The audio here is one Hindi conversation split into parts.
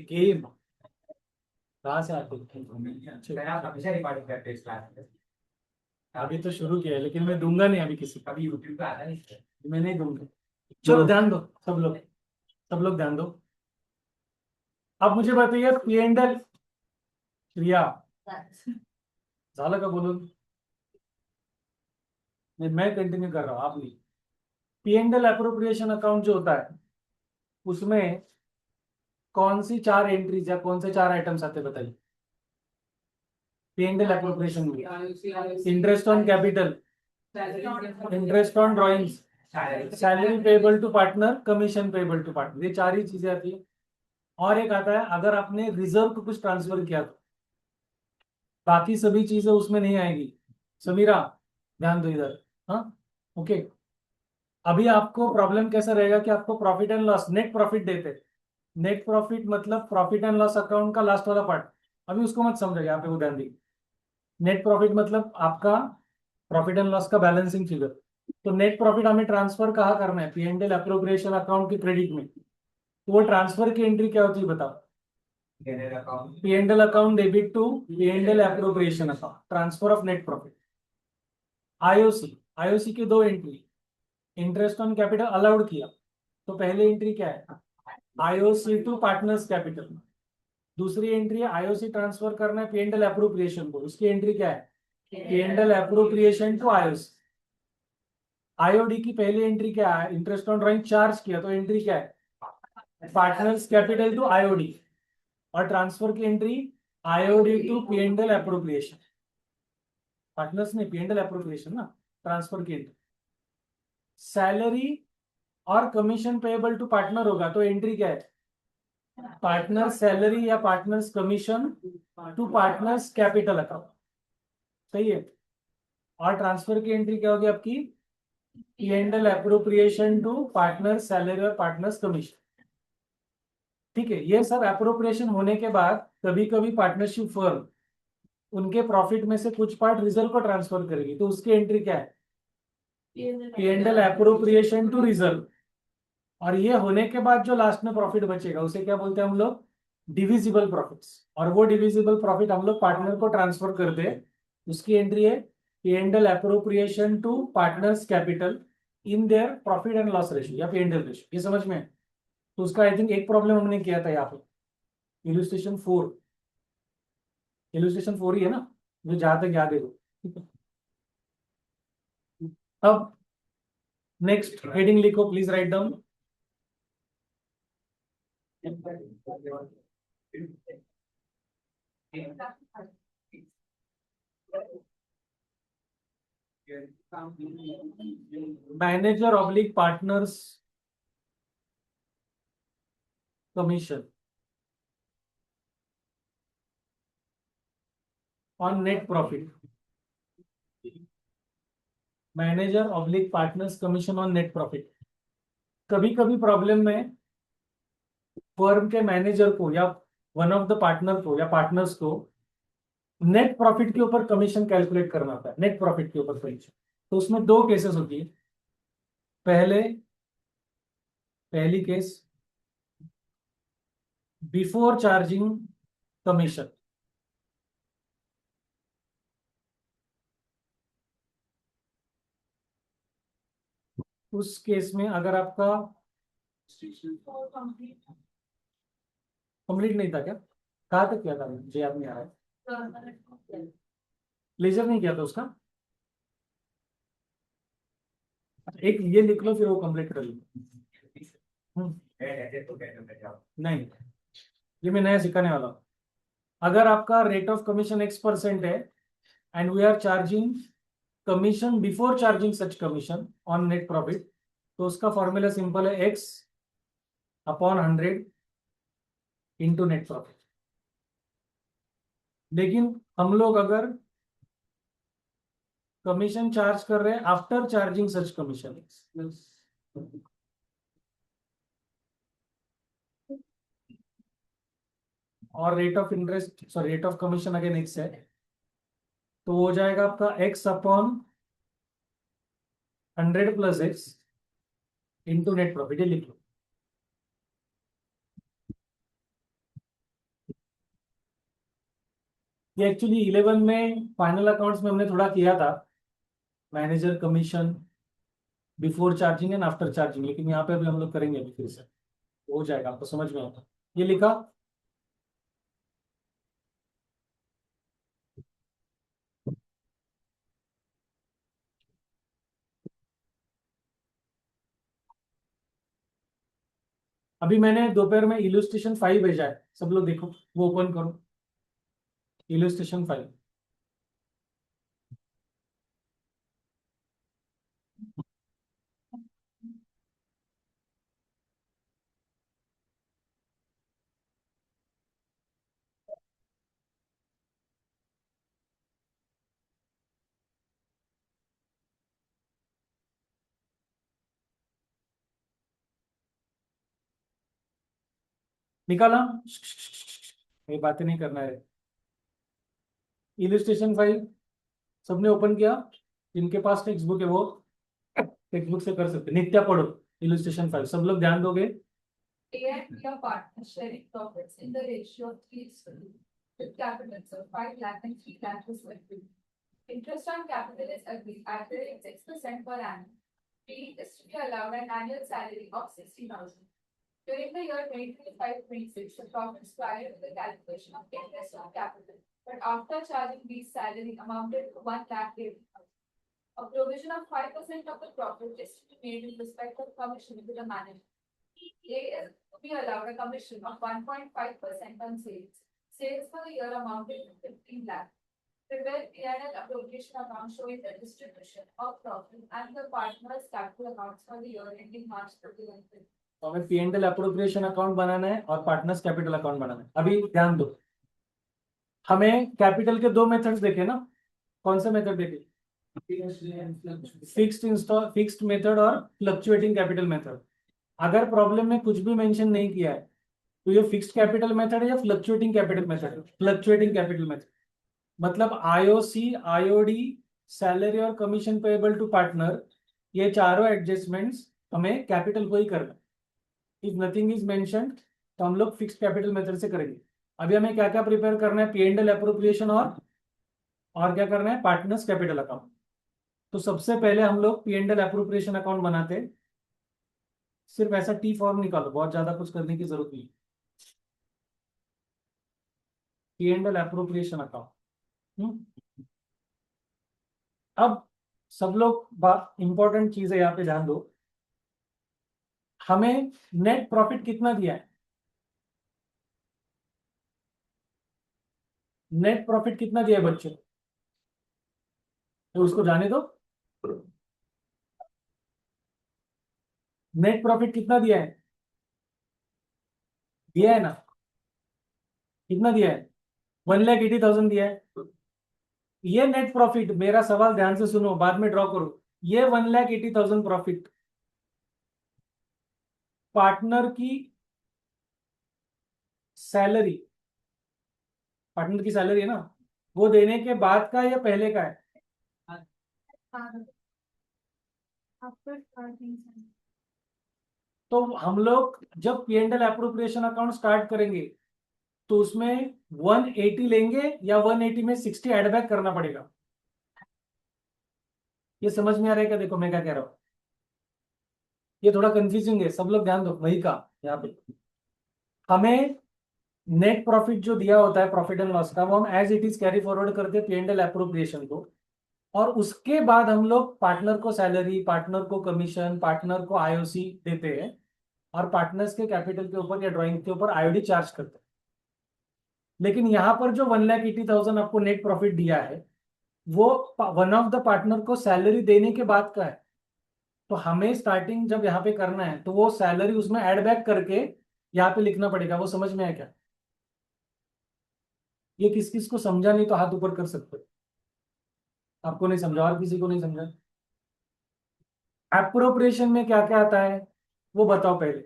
गेम कहाँ से आते हैं? अभी तो शुरू किया है, लेकिन मैं दूंगा नहीं अभी किसी का भी। यूट्यूब पे आता नहीं, मैं नहीं दूंगा। चलो ध्यान दो सब लोग, सब लोग ध्यान दो। अब मुझे बताइए पी एंड एल क्रिया झालं का बोलून? मैं कंटिन्यू कर रहा हूँ, आप नहीं। P and L appropriation account जो होता है उसमें कौन सी चार एंट्रीज या कौन से चार आइटम्स आते हैं बताइए? पी एंड एल अप्रोप्रिएशन में interest on capital, interest on drawings, salary payable to partner, commission payable to partner, ये चार ही चीजें आती है। और एक आता है अगर आपने रिजर्व को कुछ ट्रांसफर किया तो बाकी सभी चीजें उसमें नहीं आएगी। समीरा ध्यान दो इधर। हाँ, ओके। अभी आपको प्रॉब्लम कैसा रहेगा कि आपको profit and loss, net profit देते। नेट प्रॉफिट मतलब प्रॉफिट एंड लॉस अकाउंट का लास्ट वाला पार्ट। अभी उसको मत समझो, यहाँ पे वो ध्यान दी। नेट प्रॉफिट मतलब आपका प्रॉफिट एंड लॉस का बैलेंसिंग फिगर। तो नेट प्रॉफिट हमें ट्रांसफर कहाँ करना है? P and L appropriation account के क्रेडिट में। तो वो ट्रांसफर की एंट्री क्या होती है बताओ? P and L account debit to P and L appropriation account, transfer of net profit. IOC, IOC की दो entry, interest on capital allowed किया तो पहली एंट्री क्या है? IOC to partners capital. दूसरी एंट्री है आईओसी ट्रांसफर करना है पी एंड एल अप्रोप्रिएशन को, उसकी एंट्री क्या है? P and L appropriation to IOC. IOD की पहली एंट्री क्या है? इंटरेस्ट ऑन ड्राइंग चार्ज किया तो एंट्री क्या है? Partners capital to IOD. और ट्रांसफर की entry IOD to P and L appropriation. Partners ने पी एंड एल अप्रोप्रिएशन ना, ट्रांसफर की एंट्री। सैलरी और कमीशन पेएबल टू पार्टनर होगा तो एंट्री क्या है? पार्टनर सैलरी या partners commission to partners capital account. सही है। और ट्रांसफर की एंट्री क्या होगी आपकी? P and L appropriation to partners salary और पार्टनर्स कमीशन। ठीक है, ये सब अप्रोप्रिएशन होने के बाद कभी कभी पार्टनरशिप फर्म उनके प्रॉफिट में से कुछ पार्ट रिजर्व को ट्रांसफर करेगी तो उसकी एंट्री क्या है? P and L appropriation to reserve. और ये होने के बाद जो लास्ट में प्रॉफिट बचेगा उसे क्या बोलते हैं हम लोग? Divisible profits. और वो डिविजिबल प्रॉफिट हम लोग पार्टनर को ट्रांसफर करते हैं, उसकी एंट्री है P and L appropriation to partners capital in their profit and loss ratio या पी एंड एल रेशियो। ये समझ में? तो उसका आई थिंक एक प्रॉब्लम हमने किया था यहाँ पे, इलुस्ट्रेशन 4। इलुस्ट्रेशन 4 ही है ना, जो जहां तक याद है वो। ठीक है, अब नेक्स्ट हेडिंग लिखो please, write down. Manager oblique partners commission on net profit. Manager oblique partners commission on net profit. कभी कभी प्रॉब्लम में फर्म के मैनेजर को या वन ऑफ द पार्टनर को या पार्टनर्स को नेट प्रॉफिट के ऊपर कमीशन कैलकुलेट करना होता है, नेट प्रॉफिट के ऊपर कमीशन। तो उसमें दो केसेस होती है। पहले, पहली केस बिफोर चार्जिंग कमीशन। उस केस में अगर आपका कंप्लीट नहीं था क्या? कहाँ तक किया था? मुझे याद नहीं आ रहा है। लेजर नहीं किया था उसका? एक ये लिख लो फिर वो कंप्लीट कर लो। नहीं, ये मैं नया सिखाने वाला हूँ। अगर आपका रेट ऑफ कमीशन X% है and we are charging commission before charging such commission on net profit, तो उसका फॉर्मूला सिंपल है X upon 100 into net profit. लेकिन हम लोग अगर कमीशन चार्ज कर रहे हैं आफ्टर चार्जिंग सच कमीशन, और rate of interest sorry rate of commission again X है, तो हो जाएगा आपका X upon 100 plus X into net profit, ये लिख लो। ये एक्चुअली 11 में फाइनल अकाउंट्स में हमने थोड़ा किया था, manager commission before charging and after charging, लेकिन यहाँ पे अभी हम लोग करेंगे अभी फिर से, हो जाएगा, आपको समझ में आएगा। ये लिखा। अभी मैंने दोपहर में इलस्ट्रेशन 5 भेजा है, सब लोग देखो, वो ओपन करो, इलस्ट्रेशन 5। निकाला, ये बातें नहीं करना है। इलस्ट्रेशन 5 सबने ओपन किया, जिनके पास टेक्स्ट बुक है वो टेक्स्ट बुक से कर सकते, नित्या पढ़ो इलस्ट्रेशन 5, सब लोग ध्यान दोगे। A and B are partners sharing profits in the ratio of 3:1, with capitals of 5 lakh and 3 lakh respectively. Interest on capital is agreed at the rate 6% per annum. B is to be allowed an annual salary of 60,000. During the year 2025-26, the profits prior to the calculation of interest on capital, but after charging B's salary amounted to 1,80,000. A provision of 5% of the profit is to be made in respect of commission to the manager. A is to be allowed a commission of 1.5% on sales. Sales for the year amounted to 15 lakh. Prepare P&L appropriation account showing the distribution of profit and the partners capital accounts for the year ending March 31. तो हमें P&L अप्रोप्रिएशन अकाउंट बनाना है और पार्टनर्स कैपिटल अकाउंट बनाना है। अभी ध्यान दो, हमें कैपिटल के दो मेथड्स देखे ना, कौन से मेथड देखे? फिक्स्ड मेथड और फ्लक्चुएटिंग कैपिटल मेथड। अगर प्रॉब्लम में कुछ भी मेंशन नहीं किया है तो ये फिक्स्ड कैपिटल मेथड है या fluctuating capital method? Fluctuating capital method मतलब आईओसी, आईओडी, सैलरी और कमीशन पेएबल टू पार्टनर, ये चारों एडजस्टमेंट्स हमें कैपिटल को ही करना। इफ नथिंग इज मेंशन्ड तो हम लोग फिक्स्ड कैपिटल मेथड से करेंगे। अभी हमें क्या क्या प्रिपेयर करना है? P&L अप्रोप्रिएशन और क्या करना है? Partners capital account. तो सबसे पहले हम लोग P&L अप्रोप्रिएशन अकाउंट बनाते हैं। सिर्फ ऐसा टी फॉर्म निकालो, बहुत ज्यादा कुछ करने की जरूरत नहीं। P&L appropriation account. अब सब लोग इंपॉर्टेंट चीज है यहाँ पे ध्यान दो, हमें नेट प्रॉफिट कितना दिया है? नेट प्रॉफिट कितना दिया है बच्चों? तो उसको जाने दो। नेट प्रॉफिट कितना दिया है? दिया है ना? कितना दिया है? 1,80,000 दिया है। ये नेट प्रॉफिट, मेरा सवाल ध्यान से सुनो, बाद में ड्रॉ करो। ये 1,80,000 प्रॉफिट पार्टनर की सैलरी, पार्टनर की सैलरी है ना, वो देने के बाद का या पहले का है? तो हम लोग जब P&L अप्रोप्रिएशन अकाउंट स्टार्ट करेंगे तो उसमें 180 लेंगे या 180 में 60 एड बैक करना पड़ेगा? ये समझ में आ रहा है क्या? देखो मैं क्या कह रहा हूं, ये थोड़ा कंफ्यूजिंग है, सब लोग ध्यान दो। वही का यहाँ पे हमें नेट प्रॉफिट जो दिया होता है प्रॉफिट एंड लॉस का, वो हम as it is carry forward करते हैं P&L अप्रोप्रिएशन को, और उसके बाद हम लोग पार्टनर को सैलरी, पार्टनर को कमीशन, पार्टनर को आईओसी देते हैं, और पार्टनर्स के कैपिटल के ऊपर या ड्राइंग के ऊपर आईओडी चार्ज करते हैं। लेकिन यहाँ पर जो 1,80,000 आपको नेट प्रॉफिट दिया है वो वन ऑफ द पार्टनर को सैलरी देने के बाद का है। तो हमें स्टार्टिंग जब यहाँ पे करना है तो वो सैलरी उसमें ऐड बैक करके यहाँ पे लिखना पड़ेगा। वो समझ में आया क्या? ये किस किस को समझा नहीं तो हाथ ऊपर कर सकते हो। आपको नहीं समझा और किसी को नहीं समझा? एप्रोप्रिएशन में क्या क्या आता है वो बताओ पहले,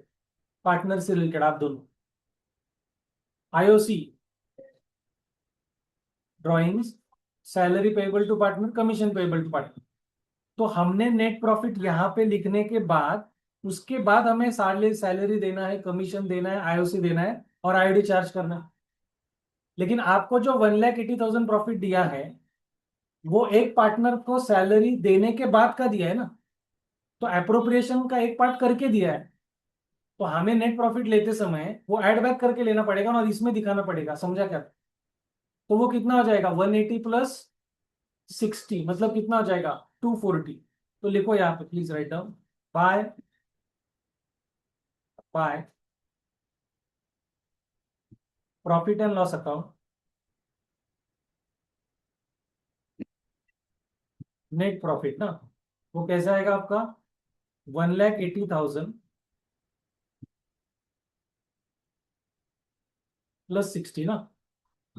पार्टनर से रिलेटेड आप दोनों। IOC, drawings, salary payable to partner, commission payable to partner. तो हमने नेट प्रॉफिट यहाँ पे लिखने के बाद उसके बाद हमें सैलरी सैलरी देना है, कमीशन देना है, आईओसी देना है और आईडी चार्ज करना है। लेकिन आपको जो 1,80,000 प्रॉफिट दिया है वो एक पार्टनर को सैलरी देने के बाद का दिया है ना, तो एप्रोप्रिएशन का एक पार्ट करके दिया है। तो हमें नेट प्रॉफिट लेते समय वो ऐड बैक करके लेना पड़ेगा और इसमें दिखाना पड़ेगा, समझा क्या? तो वो कितना हो जाएगा, 180 प्लस 60 मतलब कितना हो जाएगा, 240। तो लिखो यहाँ पे please write down, by by profit and loss account, net profit ना, वो कैसा आएगा आपका, 1,80,000 प्लस 60 ना,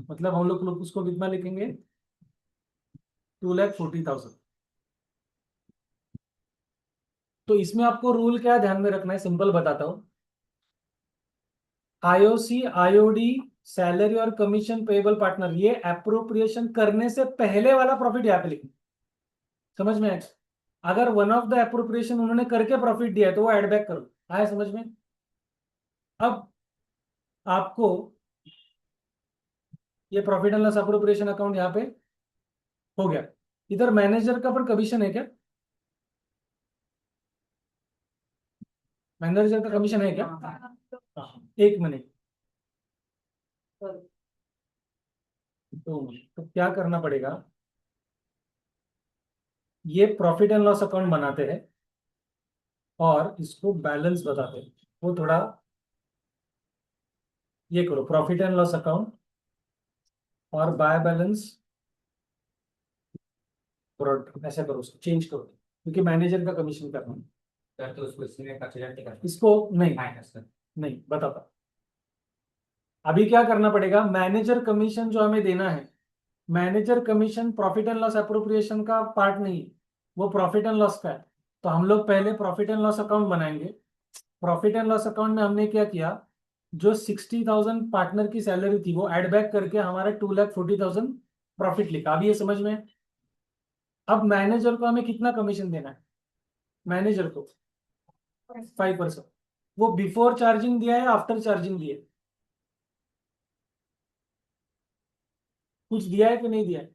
मतलब हम लोग उसको कितना लिखेंगे, 2,40,000। तो इसमें आपको रूल क्या ध्यान में रखना है, सिंपल बताता हूं। आईओसी, आईओडी, सैलरी और कमीशन पेएबल पार्टनर, ये अप्रोप्रिएशन करने से पहले वाला प्रॉफिट यहाँ पे लिखना, समझ में आया? अगर वन ऑफ द अप्रोप्रिएशन उन्होंने करके प्रॉफिट दिया है तो वो एड बैक करो, आया समझ में? अब आपको ये profit and loss appropriation account यहाँ पे हो गया। इधर मैनेजर का पर कमीशन है क्या, मैनेजर का कमीशन है क्या? हाँ, एक मिनट, तो क्या करना पड़ेगा, ये प्रॉफिट एंड लॉस अकाउंट बनाते हैं और इसको बैलेंस बताते हैं। वो थोड़ा ये करो, प्रॉफिट एंड लॉस अकाउंट और बाय बैलेंस प्रोडक्ट, ऐसा करो, उसको चेंज करो क्योंकि मैनेजर का कमीशन करना है। सर तो उसको इसमें कंसिडर नहीं करते। इसको नहीं, सर नहीं बताता। अभी क्या करना पड़ेगा, मैनेजर कमीशन जो हमें देना है, manager commission profit and loss appropriation का पार्ट नहीं है, वो प्रॉफिट एंड लॉस का है। तो हम लोग पहले प्रॉफिट एंड लॉस अकाउंट बनाएंगे। प्रॉफिट एंड लॉस अकाउंट में हमने क्या किया, जो 60,000 पार्टनर की सैलरी थी वो एड बैक करके हमारा 2,40,000 प्रॉफिट लिखा। अभी ये समझ में है? अब मैनेजर को हमें कितना कमीशन देना है, मैनेजर को 5%। वो बिफोर चार्जिंग दिया है, आफ्टर चार्जिंग दिया है, कुछ दिया है कि नहीं दिया है?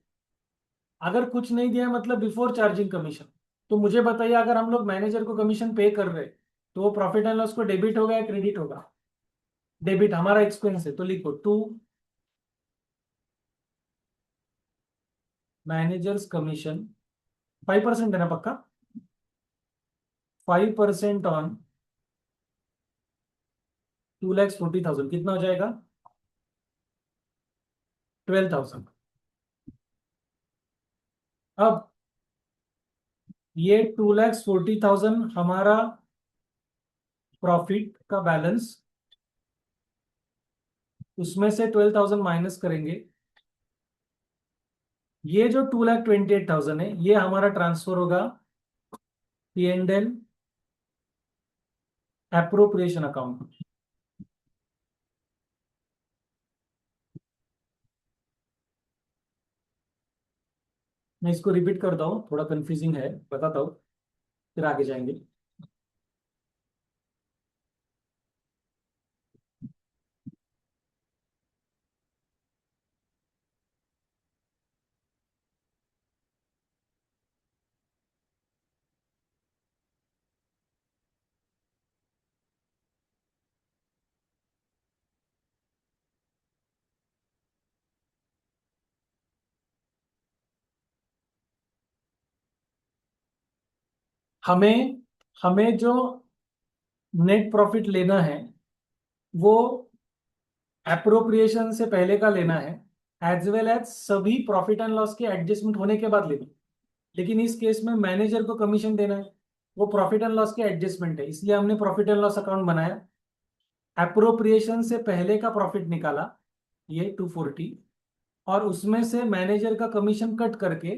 अगर कुछ नहीं दिया है मतलब बिफोर चार्जिंग कमीशन। तो मुझे बताइए, अगर हम लोग मैनेजर को कमीशन पे कर रहे हैं तो वो प्रॉफिट एंड लॉस को डेबिट होगा या क्रेडिट होगा? डेबिट, हमारा एक्सपेंस है, तो लिखो टू मैनेजर्स कमीशन, 5% है ना पक्का, 5% ऑन 2,40,000 कितना हो जाएगा, 12,000। अब ये 2,40,000 हमारा प्रॉफिट का बैलेंस, उसमें से 12,000 माइनस करेंगे। ये जो 2,28,000 है ये हमारा ट्रांसफर होगा P&L एप्रोप्रिएशन अकाउंट। मैं इसको रिपीट करता हूँ, थोड़ा कंफ्यूजिंग है, बताता हूँ फिर आगे जाएंगे। हमें हमें जो नेट प्रॉफिट लेना है वो एप्रोप्रिएशन से पहले का लेना है, एज वेल एज सभी प्रॉफिट एंड लॉस के एडजस्टमेंट होने के बाद लेना है। लेकिन इस केस में मैनेजर को कमीशन देना है, वो प्रॉफिट एंड लॉस के एडजस्टमेंट है, इसलिए हमने प्रॉफिट एंड लॉस अकाउंट बनाया। एप्रोप्रिएशन से पहले का प्रॉफिट निकाला, ये 240, और उसमें से मैनेजर का कमीशन कट करके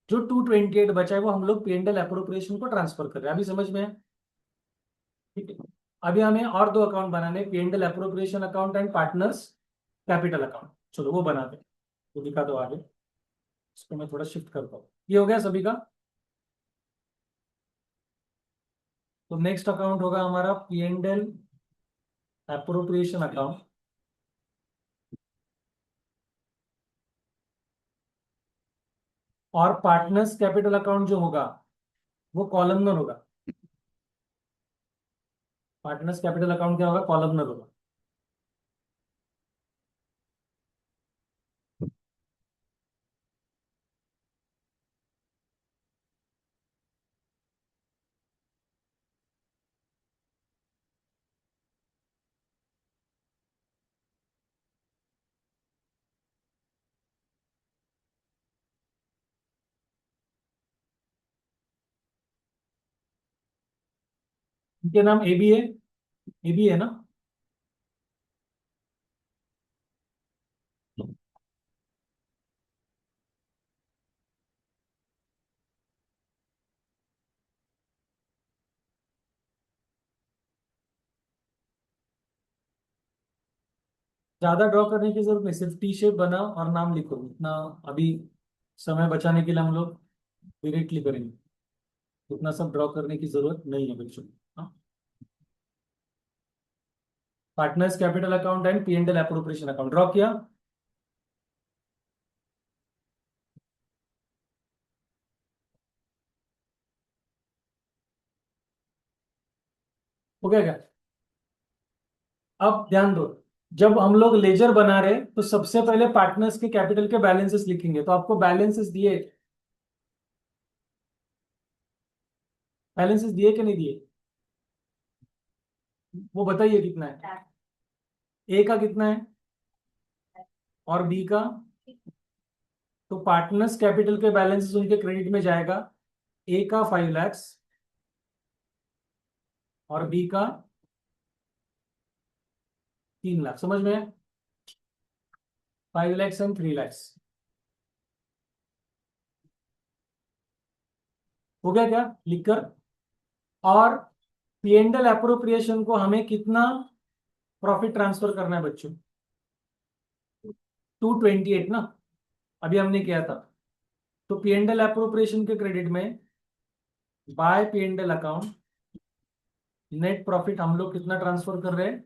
जो 228 बचा है वो हम लोग P&L एप्रोप्रिएशन को ट्रांसफर कर रहे हैं। अभी समझ में है? ठीक है। अभी हमें और दो अकाउंट बनाने, P&L appropriation account and partners capital account. चलो वो बनाते हैं, तो दिखा दो आगे। इसको मैं थोड़ा शिफ्ट करता हूँ। ये हो गया सभी का। तो नेक्स्ट अकाउंट होगा हमारा P&L एप्रोप्रिएशन अकाउंट। और पार्टनर्स कैपिटल अकाउंट जो होगा वो कॉलमनर होगा। पार्टनर्स कैपिटल अकाउंट क्या होगा? कॉलमनर होगा। इनके नाम ए बी है ना? ज्यादा ड्रॉ करने की जरूरत नहीं, सिर्फ टी शेप बनाओ और नाम लिखो इतना। अभी समय बचाने के लिए हम लोग डायरेक्टली करेंगे, उतना सब ड्रॉ करने की जरूरत नहीं है बच्चों। हाँ, partners capital account and P&L appropriation account draw किया। हो गया क्या? अब ध्यान दो, जब हम लोग लेजर बना रहे तो सबसे पहले पार्टनर्स के कैपिटल के बैलेंसेस लिखेंगे। तो आपको बैलेंसेस दिए कि नहीं दिए? वो बताइए कितना है? ए का कितना है और बी का? तो पार्टनर्स कैपिटल के बैलेंसेस उनके क्रेडिट में जाएगा। ए का 5 लाख और बी का 3 लाख। समझ में है? 5 लाख एंड 3 लाख। हो गया क्या लिखकर? और P&L एप्रोप्रिएशन को हमें कितना प्रॉफिट ट्रांसफर करना है बच्चों? 228 ना, अभी हमने किया था। तो P&L एप्रोप्रिएशन के क्रेडिट में bye P&L account net profit हम लोग कितना ट्रांसफर कर रहे हैं?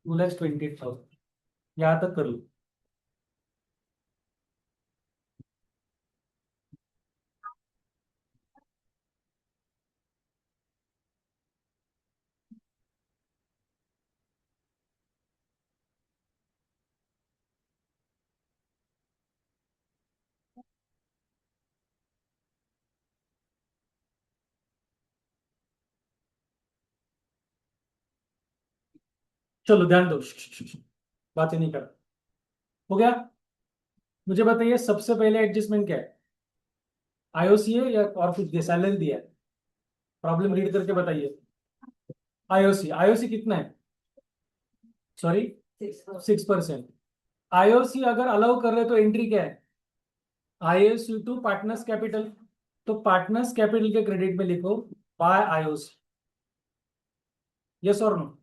2,28,000। यहां तक कर लो। चलो ध्यान दो, बातें नहीं कर। हो गया? मुझे बताइए सबसे पहले एडजस्टमेंट क्या है? आईओसी है या और कुछ दिया? सैलरी दिया है? प्रॉब्लम रीड करके बताइए। आईओसी, आईओसी कितना है? सॉरी, 6%। आईओसी अगर अलाउ कर रहे तो एंट्री क्या है? IOC to partners capital. तो पार्टनर्स कैपिटल के क्रेडिट में लिखो बाय आईओसी। यस और नो?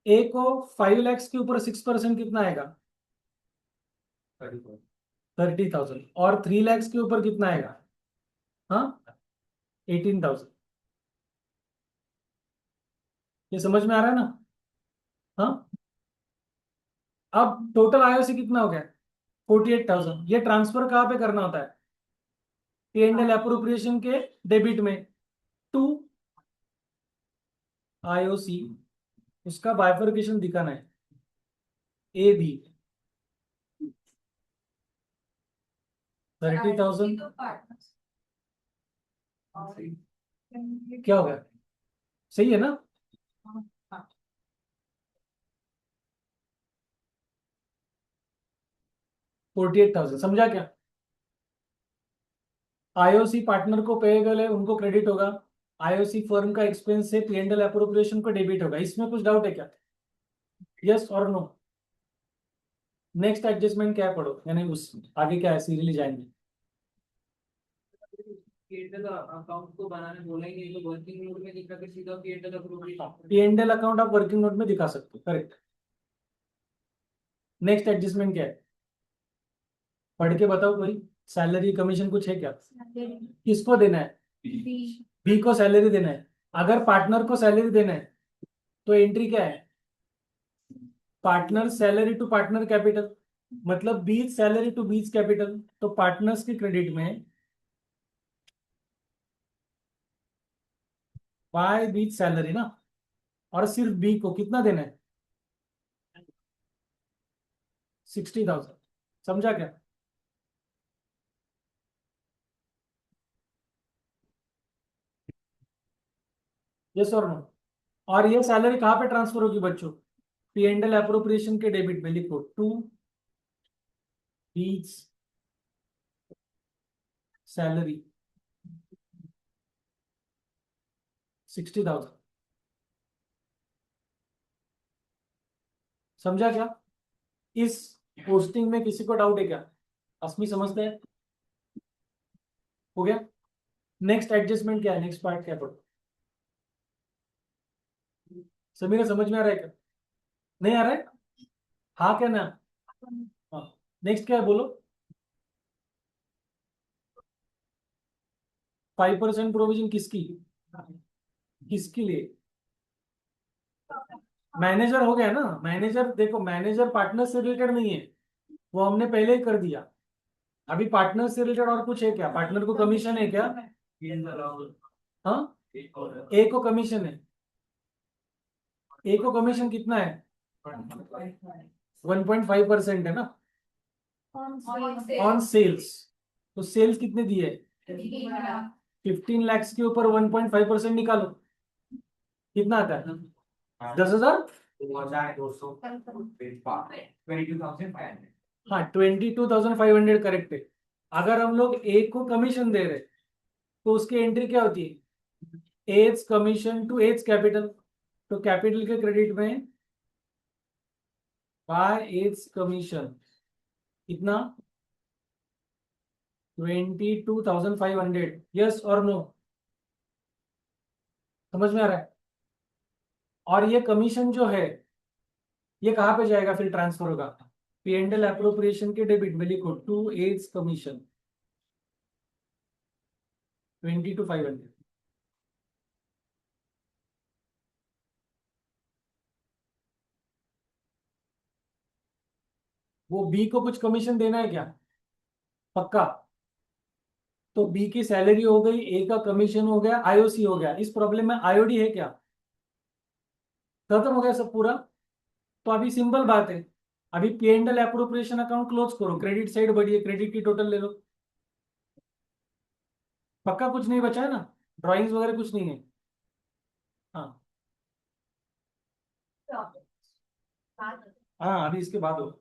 ए को 5 लाख के ऊपर 6% कितना आएगा? 30,000। और 3 लाख के ऊपर कितना आएगा? हाँ, 18,000। ये समझ में आ रहा है ना? हाँ। अब टोटल आईओसी कितना हो गया? 48,000। ये ट्रांसफर कहाँ पे करना होता है? P&L एप्रोप्रिएशन के डेबिट में टू आईओसी। उसका बाइफर्केशन दिखाना है, ए बी। 30,000 क्या हो गया? सही है ना? 48,000 समझा क्या? आईओसी पार्टनर को पे गए उनको क्रेडिट होगा, आईओसी फर्म का एक्सपेंस से P&L एप्रोप्रिएशन को डेबिट होगा। इसमें कुछ डाउट है क्या? यस और नो? नेक्स्ट एडजस्टमेंट क्या है पढ़ो, यानी उस आगे क्या है, सीरियली जाएंगे। अकाउंट को बनाने बोला ही नहीं तो वर्किंग नोट में लिखा के सीधा P&L अप्रोप्रिएशन। P&L अकाउंट आप वर्किंग नोट में दिखा सकते हो, करेक्ट। नेक्स्ट एडजस्टमेंट क्या है, पढ़ के बताओ कोई। सैलरी कमीशन कुछ है क्या, किसको देना है, बी को सैलरी देना है। अगर पार्टनर को सैलरी देना है तो एंट्री क्या है, partner salary to partner capital, मतलब B's salary to B's capital. तो पार्टनर्स के क्रेडिट में बाय बीच सैलरी ना, और सिर्फ बी को कितना देना है, 60,000। समझा क्या। यस और नो। और ये सैलरी कहाँ पे ट्रांसफर होगी बच्चों, P&L अप्रोप्रिएशन के डेबिट में लिखो टू बीच सैलरी 60,000। समझा क्या। इस पोस्टिंग में किसी को डाउट है क्या, अस्मी समझते हैं, हो गया। नेक्स्ट एडजस्टमेंट क्या है, नेक्स्ट पार्ट क्या पढ़ो, समीरा समझ में आ रहा है क्या, नहीं आ रहा है, हाँ क्या ना, हाँ। नेक्स्ट क्या है बोलो, 5% प्रोविजन किसकी, किसके लिए, मैनेजर हो गया ना। मैनेजर देखो, मैनेजर पार्टनर से रिलेटेड नहीं है, वो हमने पहले ही कर दिया। अभी पार्टनर से रिलेटेड और कुछ है क्या, पार्टनर को कमीशन है क्या, हाँ, ए को कमीशन है, ए को कमीशन कितना है, 1.5% है ना, ऑन सेल्स। तो सेल्स कितने दिए, 15 lakhs के ऊपर 1.5% निकालो, कितना आता है, 10,000। 2,200 22,500। हाँ, 22,500 करेक्ट है। अगर हम लोग ए को कमीशन दे रहे तो उसकी एंट्री क्या होती है, A's commission to A's capital. तो कैपिटल के क्रेडिट में बाय एज कमीशन कितना, 22,500। यस और नो, समझ में आ रहा है। और ये कमीशन जो है ये कहाँ पे जाएगा, फिर ट्रांसफर होगा, P&L अप्रोप्रिएशन के डेबिट में लिखो टू एज कमीशन 22,500। वो बी को कुछ कमीशन देना है क्या, पक्का। तो बी की सैलरी हो गई, ए का कमीशन हो गया, आईओसी हो गया। इस प्रॉब्लम में आईओडी है क्या, खत्म हो गया सब पूरा। तो अभी सिंपल बात है, अभी P&L अप्रोप्रिएशन अकाउंट क्लोज करो, क्रेडिट साइड बढ़िए, क्रेडिट की टोटल ले लो। पक्का कुछ नहीं बचा है ना, ड्राइंग्स वगैरह कुछ नहीं है, हाँ। हाँ अभी इसके बाद हो।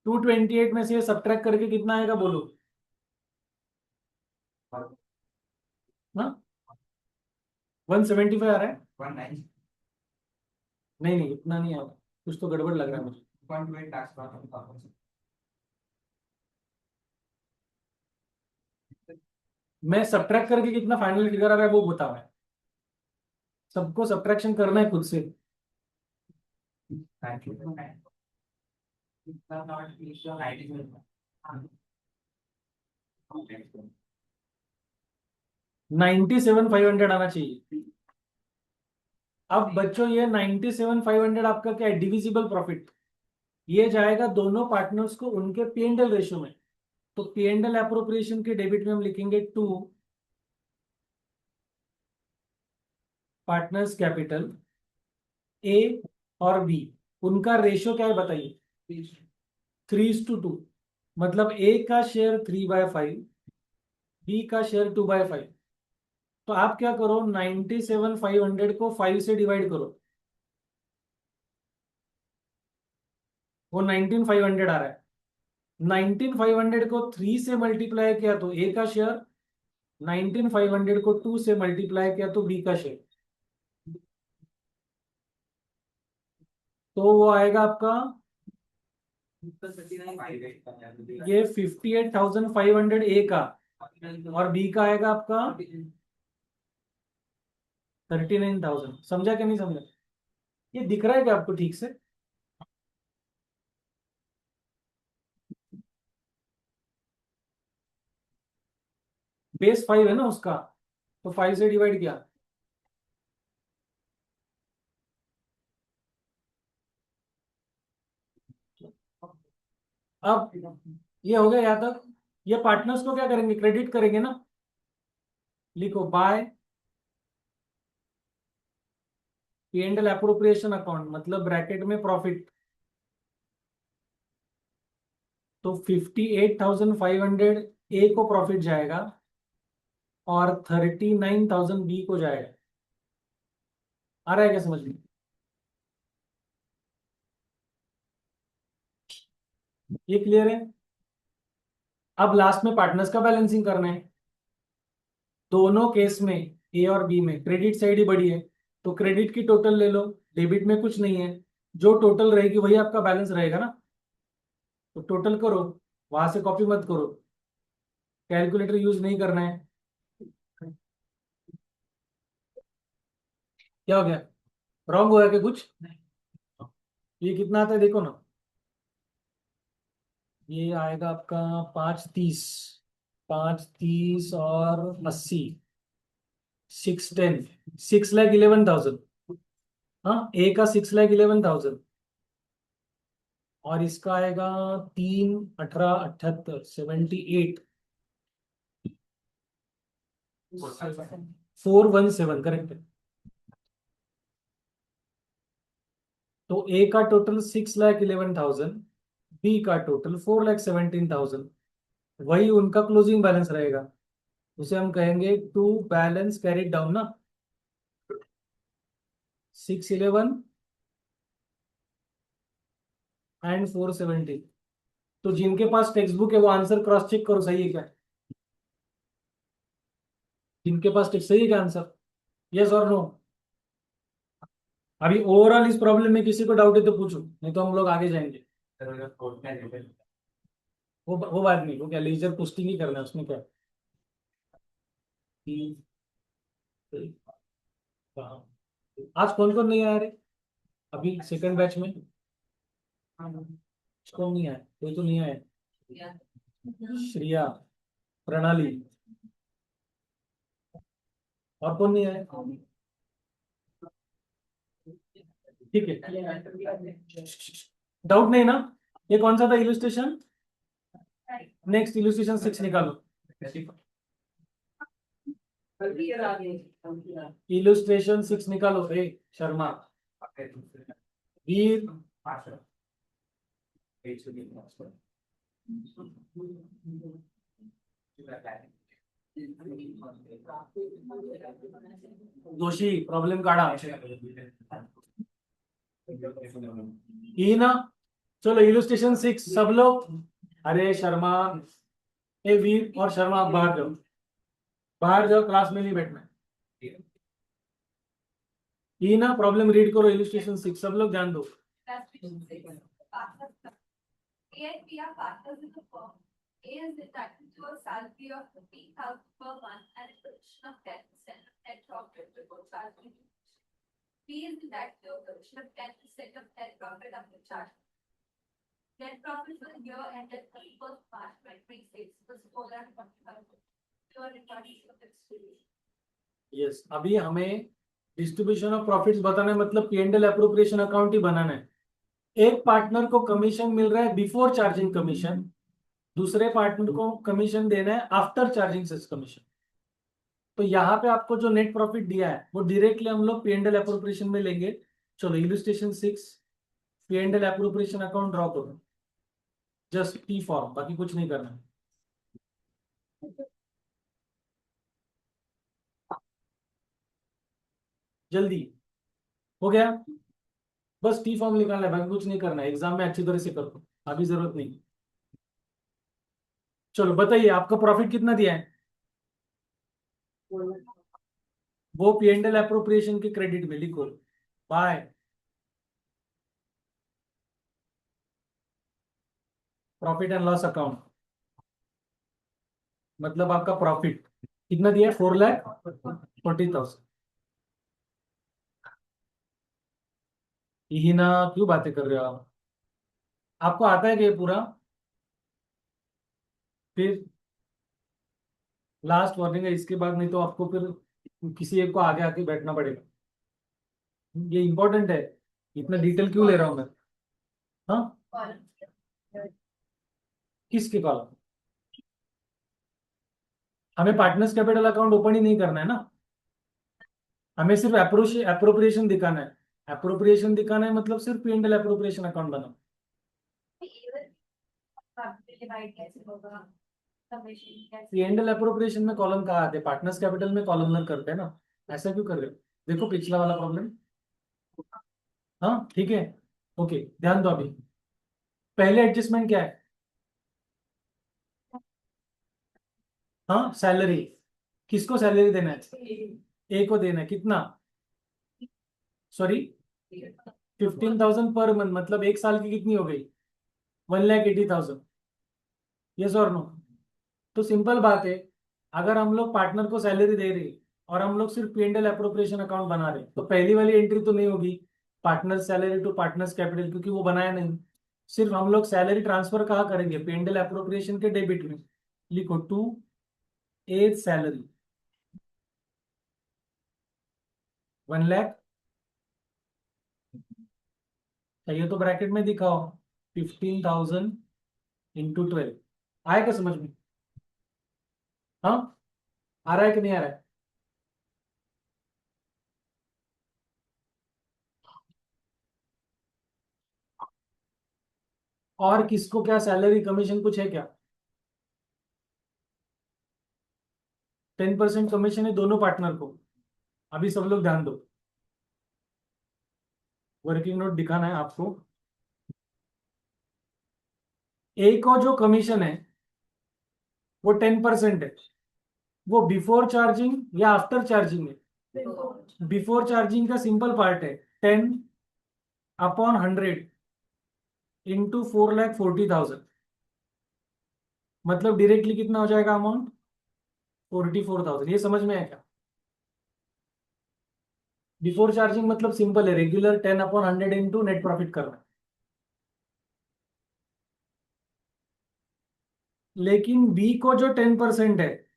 228 में से सब्ट्रैक्ट करके कितना आएगा बोलो, हाँ 175 आ रहा है, 19 नहीं नहीं इतना नहीं आएगा, कुछ तो गड़बड़ लग रहा है मुझे। 128 tax मैं सब्ट्रैक्ट करके कितना फाइनल फिगर आ रहा है वो बताओ, है सबको सब्ट्रैक्शन करना है खुद से। Thank you. Thank 97,500 आना चाहिए। अब बच्चों ये 97,500 आपका क्या है, डिविजिबल प्रॉफिट, ये जाएगा दोनों पार्टनर्स को उनके P&L रेशियो में। तो P&L अप्रोप्रिएशन के डेबिट में हम लिखेंगे टू पार्टनर्स कैपिटल, ए और बी, उनका रेशियो क्या है बताइए, 3:2। मतलब ए का शेयर 3/5, बी का शेयर 2/5। तो आप क्या करो, 97,500 को 5 से डिवाइड करो, वो 19,500 आ रहा है। 19,500 को 3 से मल्टीप्लाई किया तो ए का शेयर 19,500 को 2 से मल्टीप्लाई किया तो बी का शेयर, तो वो आएगा आपका ये 58,500 ए का, और बी का आएगा आपका 39,000। समझा क्या नहीं समझा? ये दिख रहा है क्या आपको ठीक से? बेस 5 है ना उसका, तो 5 से डिवाइड किया। अब ये हो गया यहाँ तक। ये पार्टनर्स को क्या करेंगे, क्रेडिट करेंगे ना। लिखो by P and L appropriation account, मतलब ब्रैकेट में प्रॉफिट। तो 58,500 ए को प्रॉफिट जाएगा और 39,000 बी को जाएगा। आ रहा है क्या समझ में? ये क्लियर है? अब लास्ट में पार्टनर्स का बैलेंसिंग करना है। दोनों केस में ए और बी में क्रेडिट साइड ही बड़ी है, तो क्रेडिट की टोटल ले लो, डेबिट में कुछ नहीं है, जो टोटल रहेगी वही आपका बैलेंस रहेगा ना। तो टोटल करो, वहां से कॉपी मत करो, कैलकुलेटर यूज नहीं करना है। क्या हो गया, रॉन्ग हुआ क्या कुछ? ये कितना आता है देखो ना, ये आएगा आपका 530, 530 और 80, 610, 6,11,000। हाँ, ए का 6,11,000, और इसका आएगा 3, 18, 78, 78, 417, करेक्ट है। तो ए का टोटल 6,11,000, बी का टोटल 4,17,000, वही उनका क्लोजिंग बैलेंस रहेगा। उसे हम कहेंगे टू बैलेंस कैरिड डाउन ना, 611 एंड 470। तो जिनके पास टेक्स्ट बुक है वो आंसर क्रॉस चेक करो, सही है क्या? जिनके पास टेक्स्ट, सही है क्या आंसर? यस और नो? अभी ओवरऑल इस प्रॉब्लम में किसी को डाउट है तो पूछो, नहीं तो हम लोग आगे जाएंगे। वो बात नहीं, वो क्या लेजर पोस्टिंग ही करना है, उसमें क्या है? कहाँ? आज कौन कौन नहीं आया रे अभी सेकंड बैच में? कौन नहीं आया? कोई तो नहीं आया। श्रिया, प्रणाली, और कौन नहीं आया? ठीक है, डाउट नहीं ना? ये कौन सा था इलस्ट्रेशन? नेक्स्ट इलस्ट्रेशन 6 निकालो। इलस्ट्रेशन 6 निकालो। ए शर्मा, वीर, जोशी, प्रॉब्लम काढा। ई ना, चलो इलस्ट्रेशन 6 सब लोग। अरे शर्मा, ए वीर और शर्मा, आप बाहर जाओ, बाहर जाओ, क्लास में नहीं बैठना है। ई ना, प्रॉब्लम रीड करो, इलस्ट्रेशन 6 सब लोग ध्यान दो। A and B are partners in the firm. A is entitled to a salary of 15,000 per month and a commission of 10% of net profit before charging. B is entitled to a commission of 10% of net profit after charge. Net profit for the year ended 31st March 2026 was 445. Pure returns of distribution. Yes, अभी हमें डिस्ट्रीब्यूशन ऑफ प्रॉफिट्स बताना है, मतलब P and L appropriation account ही बनाना है। एक पार्टनर को कमीशन मिल रहा है बिफोर चार्जिंग कमीशन, दूसरे पार्टनर को कमीशन देना है आफ्टर चार्जिंग सेल्स कमीशन। तो यहाँ पे आपको जो नेट प्रॉफिट दिया है वो डायरेक्टली हम लोग पी एंड एल एप्रोप्रिएशन में लेंगे। चलो illustration 6, P and L appropriation account draw करो, जस्ट टी फॉर्म, बाकी कुछ नहीं करना। जल्दी हो गया, बस टी फॉर्म निकालना है, बाकी कुछ नहीं करना है। एग्जाम में अच्छी तरह से करो, अभी जरूरत नहीं। चलो बताइए आपका प्रॉफिट कितना दिया है? वो P&L अप्रोप्रिएशन के क्रेडिट में लिखो bye profit and loss account. मतलब आपका प्रॉफिट कितना दिया, 4,40,000। यही ना, क्यों बातें कर रहे हो आप? आपको आता है कि ये पूरा? फिर लास्ट वार्निंग है, इसके बाद नहीं तो आपको फिर किसी एक को आगे आके बैठना पड़ेगा। ये इंपॉर्टेंट है, इतना डिटेल क्यों ले रहा हूं मैं? हाँ, किसके कॉलम? हमें पार्टनर्स कैपिटल अकाउंट ओपन ही नहीं करना है ना, हमें सिर्फ अप्रोप्रिएशन दिखाना है। अप्रोप्रिएशन दिखाना है मतलब सिर्फ P&L अप्रोप्रिएशन अकाउंट बना। P&L अप्रोप्रिएशन में कॉलम कहाँ आते हैं? पार्टनर्स कैपिटल में कॉलमनर करते हैं ना, ऐसा क्यों कर रहे हो? देखो पिछला वाला प्रॉब्लम। हाँ ठीक है, ओके ध्यान दो। अभी पहले एडजस्टमेंट क्या है? हाँ सैलरी, किसको सैलरी देना है? ए को देना है, कितना? सॉरी 15,000 पर मंथ, मतलब एक साल की कितनी हो गई? 1,80,000। यस और नो? तो सिंपल बात है, अगर हम लोग पार्टनर को सैलरी दे रहे और हम लोग सिर्फ P&L अप्रोप्रिएशन अकाउंट बना रहे तो पहली वाली एंट्री तो नहीं होगी partner salary to partners capital, क्योंकि वो बनाया नहीं। सिर्फ हम लोग सैलरी ट्रांसफर कहाँ करेंगे? P&L अप्रोप्रिएशन के डेबिट में। लिखो टू एज सैलरी 1,00,000 चाहिए तो ब्रैकेट में दिखाओ 15,000 इंटू 12। आया क्या समझ में? हाँ, आ रहा है कि नहीं आ रहा है? और किसको क्या सैलरी कमीशन कुछ है क्या? 10% कमीशन है दोनों पार्टनर को। अभी सब लोग ध्यान दो, वर्किंग नोट दिखाना है आपको। ए को जो कमीशन है वो 10% है। वो बिफोर चार्जिंग या आफ्टर चार्जिंग है? बिफोर चार्जिंग का सिंपल पार्ट है 10/100 इंटू 4,40,000। मतलब डायरेक्टली कितना हो जाएगा अमाउंट? 44,000। ये समझ में है क्या? बिफोर चार्जिंग मतलब सिंपल है, रेगुलर 10/100 इंटू नेट प्रॉफिट करना। लेकिन बी को जो 10% है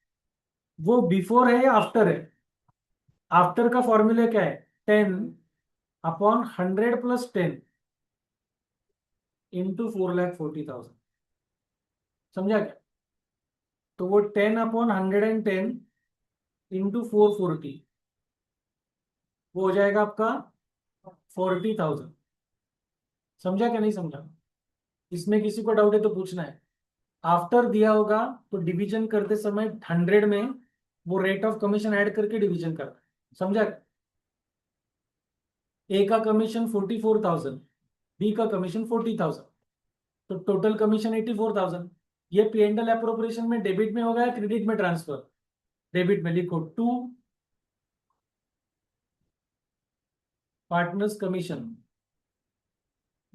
वो बिफोर है या आफ्टर है? आफ्टर का फॉर्मूला क्या है? 10/100 प्लस 10 इंटू 4,40,000। समझा क्या? तो वो 10/110 इंटू 440 वो हो जाएगा आपका 40,000। समझा क्या नहीं समझा? इसमें किसी को डाउट है तो पूछना है। आफ्टर दिया होगा तो डिवीजन करते समय 100 में वो रेट ऑफ कमीशन ऐड करके डिवीजन करना है। समझा? ए का कमीशन 44,000, बी का कमीशन 40,000, तो टोटल कमीशन 84,000। ये P&L अप्रोप्रिएशन में डेबिट में होगा या क्रेडिट में ट्रांसफर? डेबिट में। लिखो टू पार्टनर्स कमीशन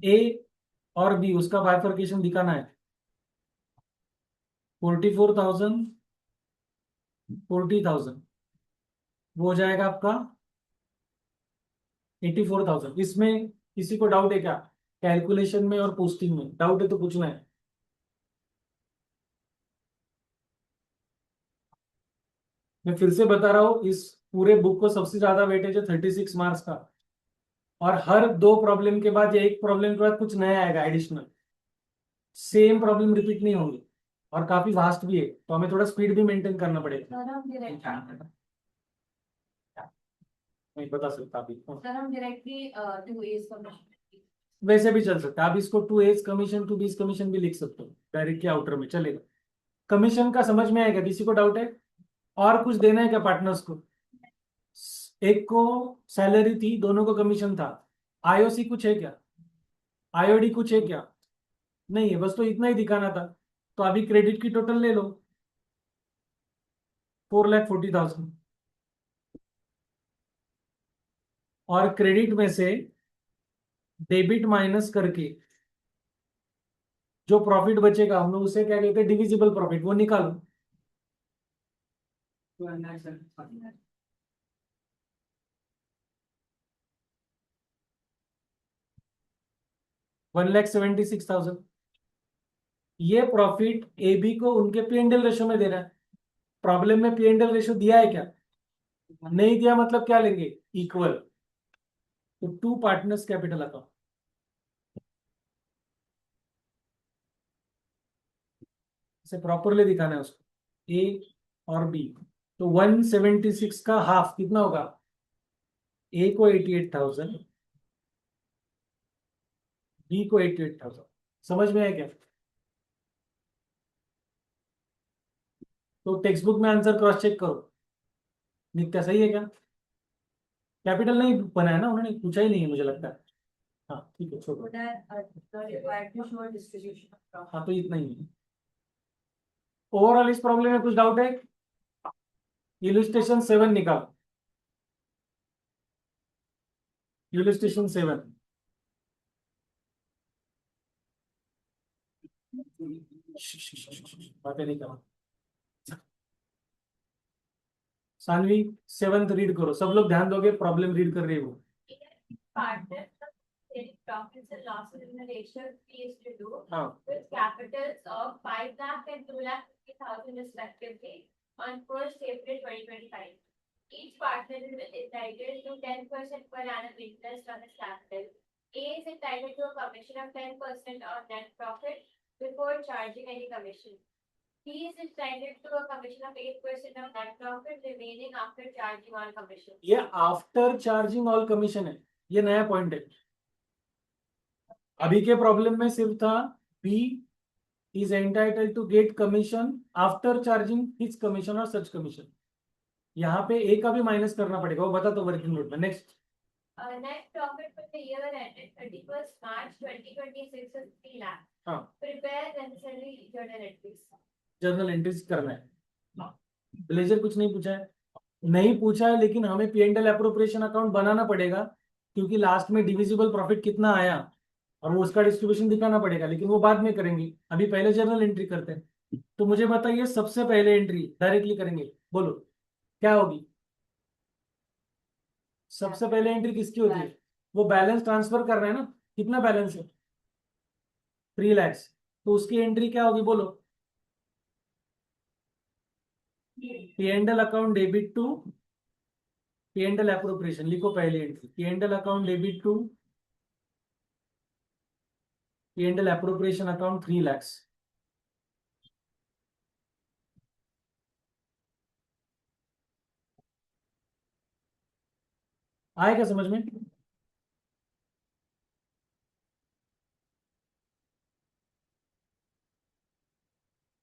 ए और बी, उसका बाइफर्केशन दिखाना है। 44,000 40,000 वो हो जाएगा आपका 84,000। इसमें किसी को डाउट है क्या? कैलकुलेशन में और पोस्टिंग में डाउट है तो पूछना है। मैं फिर से बता रहा हूँ, इस पूरे बुक को सबसे ज्यादा वेटेज है 36 मार्क्स का। और हर दो प्रॉब्लम के बाद या एक प्रॉब्लम के बाद कुछ नया आएगा एडिशनल। सेम प्रॉब्लम रिपीट नहीं होंगी। और काफी वास्ट भी है तो हमें थोड़ा स्पीड भी मेंटेन करना पड़ेगा। नहीं बता सकता अभी। सर हम डायरेक्टली टू एज कमीशन। वैसे भी चल सकता है, आप इसको टू एज कमीशन टू बीस कमीशन भी लिख सकते हो, डायरेक्टली आउटर में चलेगा। कमीशन का समझ में आएगा? किसी को डाउट है? और कुछ देना है क्या पार्टनर्स को? एक को सैलरी थी, दोनों को कमीशन था। आईओसी कुछ है क्या? आईओडी कुछ है क्या? नहीं है, बस तो इतना ही दिखाना था। तो अभी क्रेडिट की टोटल ले लो 4,40,000। और क्रेडिट में से डेबिट माइनस करके जो प्रॉफिट बचेगा हम लोग उसे क्या कहते हैं, डिविजिबल प्रॉफिट, वो निकालो। 1,76,000। ये प्रॉफिट ए बी को उनके पी एंड एल रेशो में देना है। प्रॉब्लम में पी एंड एल रेशो दिया है क्या? नहीं दिया, मतलब क्या लेंगे, इक्वल। तो टू पार्टनर्स कैपिटल अकाउंट, इसे प्रॉपरली दिखाना है उसको, ए और बी। तो 176 का हाफ कितना होगा? ए को 88,000, बी को 88,000। समझ में आया क्या? तो टेक्स्ट बुक में आंसर क्रॉस चेक करो, नित्या सही है क्या? कैपिटल नहीं बनाया ना उन्होंने, पूछा ही नहीं है मुझे लगता है। हाँ ठीक है, छोड़ो। हाँ तो इतना ही है। ओवरऑल इस प्रॉब्लम में कुछ डाउट है? इलस्ट्रेशन 7 निकालो, इलस्ट्रेशन 7। बातें नहीं करो। सानवी 7th रीड करो, सब लोग ध्यान दोगे, प्रॉब्लम रीड कर रही है वो। Partners getting profits and losses in the ratio of 3:2 हाँ with capitals of 5 lakh and 2,50,000 respectively on 1st April 2025. Each partner is entitled to 10% per annum interest on his capital. A is entitled to a commission of 10% on net profit before charging any commission. B is entitled to a commission of 8% of net profit remaining after charging all commission. ये आफ्टर चार्जिंग ऑल कमीशन है, ये नया पॉइंट है। अभी के प्रॉब्लम में सिर्फ था B is entitled to get commission after charging his commission और सच कमीशन। यहाँ पे ए का भी माइनस करना पड़ेगा, वो बता दो वर्किंग नोट में। Next, Net profit for the year ended 31st March 2026 is 3 lakh. हाँ Prepare necessary journal entries. Journal entries करना है। ब्लेजर कुछ नहीं पूछा है, नहीं पूछा है, लेकिन हमें P and L appropriation account बनाना पड़ेगा, क्योंकि लास्ट में डिविजिबल प्रॉफिट कितना आया और वो उसका डिस्ट्रीब्यूशन दिखाना पड़ेगा, लेकिन वो बाद में करेंगे, अभी पहले जर्नल एंट्री करते हैं। तो मुझे बताइए, सबसे पहले एंट्री डायरेक्टली करेंगे, बोलो क्या होगी? सबसे पहले एंट्री किसकी होती है? वो बैलेंस ट्रांसफर कर रहे हैं ना, कितना बैलेंस है? 3 लाख। तो उसकी एंट्री क्या होगी, बोलो? P and L account debit to P and L appropriation, लिखो पहली entry, P and L account debit to P and L appropriation account 3 lakh. आएगा समझ में?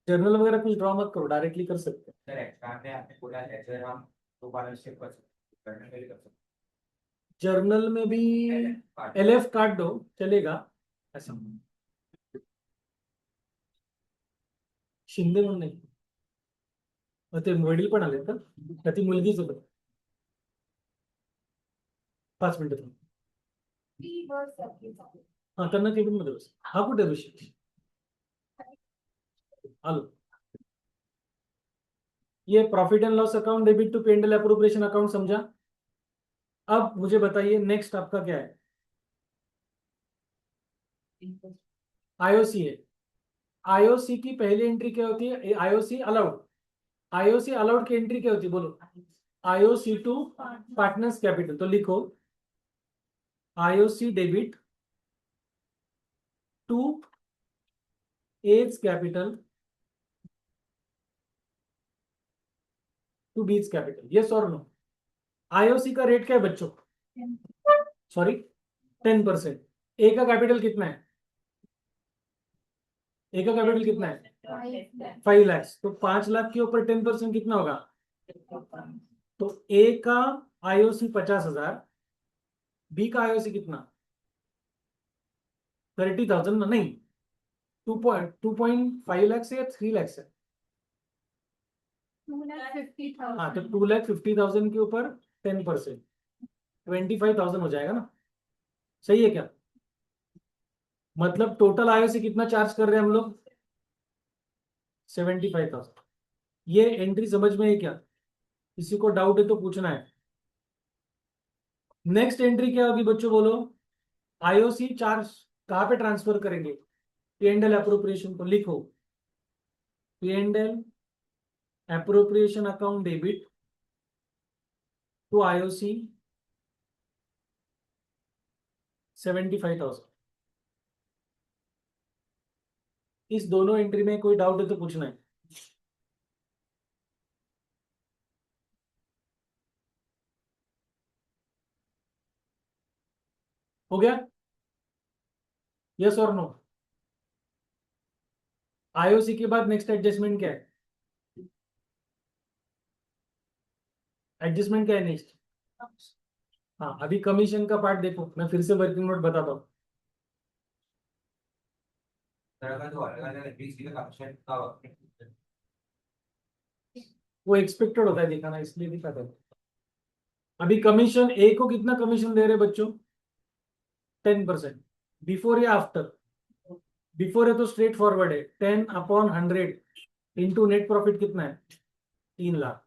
जर्नल वगैरह कुछ ड्रॉ मत करो, डायरेक्टली कर सकते हैं। सर एक्सपांड में आपने बोला है सर, हम तो बैलेंस शीट कर सकते हैं, करने के लिए कर सकते जर्नल में भी हैं। एलएफ काट दो, चलेगा ऐसा। शिंदे म्हणून नाही, मग ते वडील पण आले तर का ती मुलगीच होत? 5 मिनिटं थांब. 3 words of this. हा त्यांना केबिन मध्ये बस. हा कुठे ऋषी? आलो. ये profit and loss account debit to P and L appropriation account, समझा? अब मुझे बताइए नेक्स्ट आपका क्या है? आईओसी है। आईओसी की पहली एंट्री क्या होती है? IOC allowed. आईओसी अलाउड की एंट्री क्या होती है, बोलो? आईओसी टू पार्टनर्स कैपिटल, तो लिखो IOC debit to A's capital to B's capital, yes और नो? आईओसी का रेट क्या है बच्चों? सॉरी 10%। ए का कैपिटल कितना है? ए का कैपिटल कितना है? 5 लाख। तो 5 लाख के ऊपर 10% कितना होगा? तो ए का आईओसी 50,000, बी का आईओसी कितना? 30,000 ना? नहीं, 2.5 लाख से या 3 लाख से? 2,50,000. हाँ, तो 2,50,000 के ऊपर 10%, 25,000 हो जाएगा ना, सही है क्या? मतलब टोटल आईओसी कितना चार्ज कर रहे हैं हम लोग? 75,000। ये एंट्री समझ में है क्या? किसी को डाउट है तो पूछना है। नेक्स्ट एंट्री क्या होगी बच्चों, बोलो। आईओसी चार्ज कहाँ पे ट्रांसफर करेंगे? पी एंड एल एप्रोप्रिएशन को लिखो, P and L appropriation account debit to IOC 75,000। इस दोनों एंट्री में कोई डाउट है तो पूछना है। हो गया? यस और नो? आईओसी के बाद नेक्स्ट एडजस्टमेंट क्या है? एडजस्टमेंट क्या है नेक्स्ट? हाँ, अभी कमीशन का पार्ट देखो, मैं फिर से वर्किंग नोट बताता हूँ। वो एक्सपेक्टेड होता है दिखाना, इसलिए दिखाता है। अभी कमीशन ए को कितना कमीशन दे रहे बच्चों? 10%। बिफोर या आफ्टर? बिफोर है तो स्ट्रेट फॉरवर्ड है, 10/100 इंटू नेट प्रॉफिट कितना है? 3 लाख।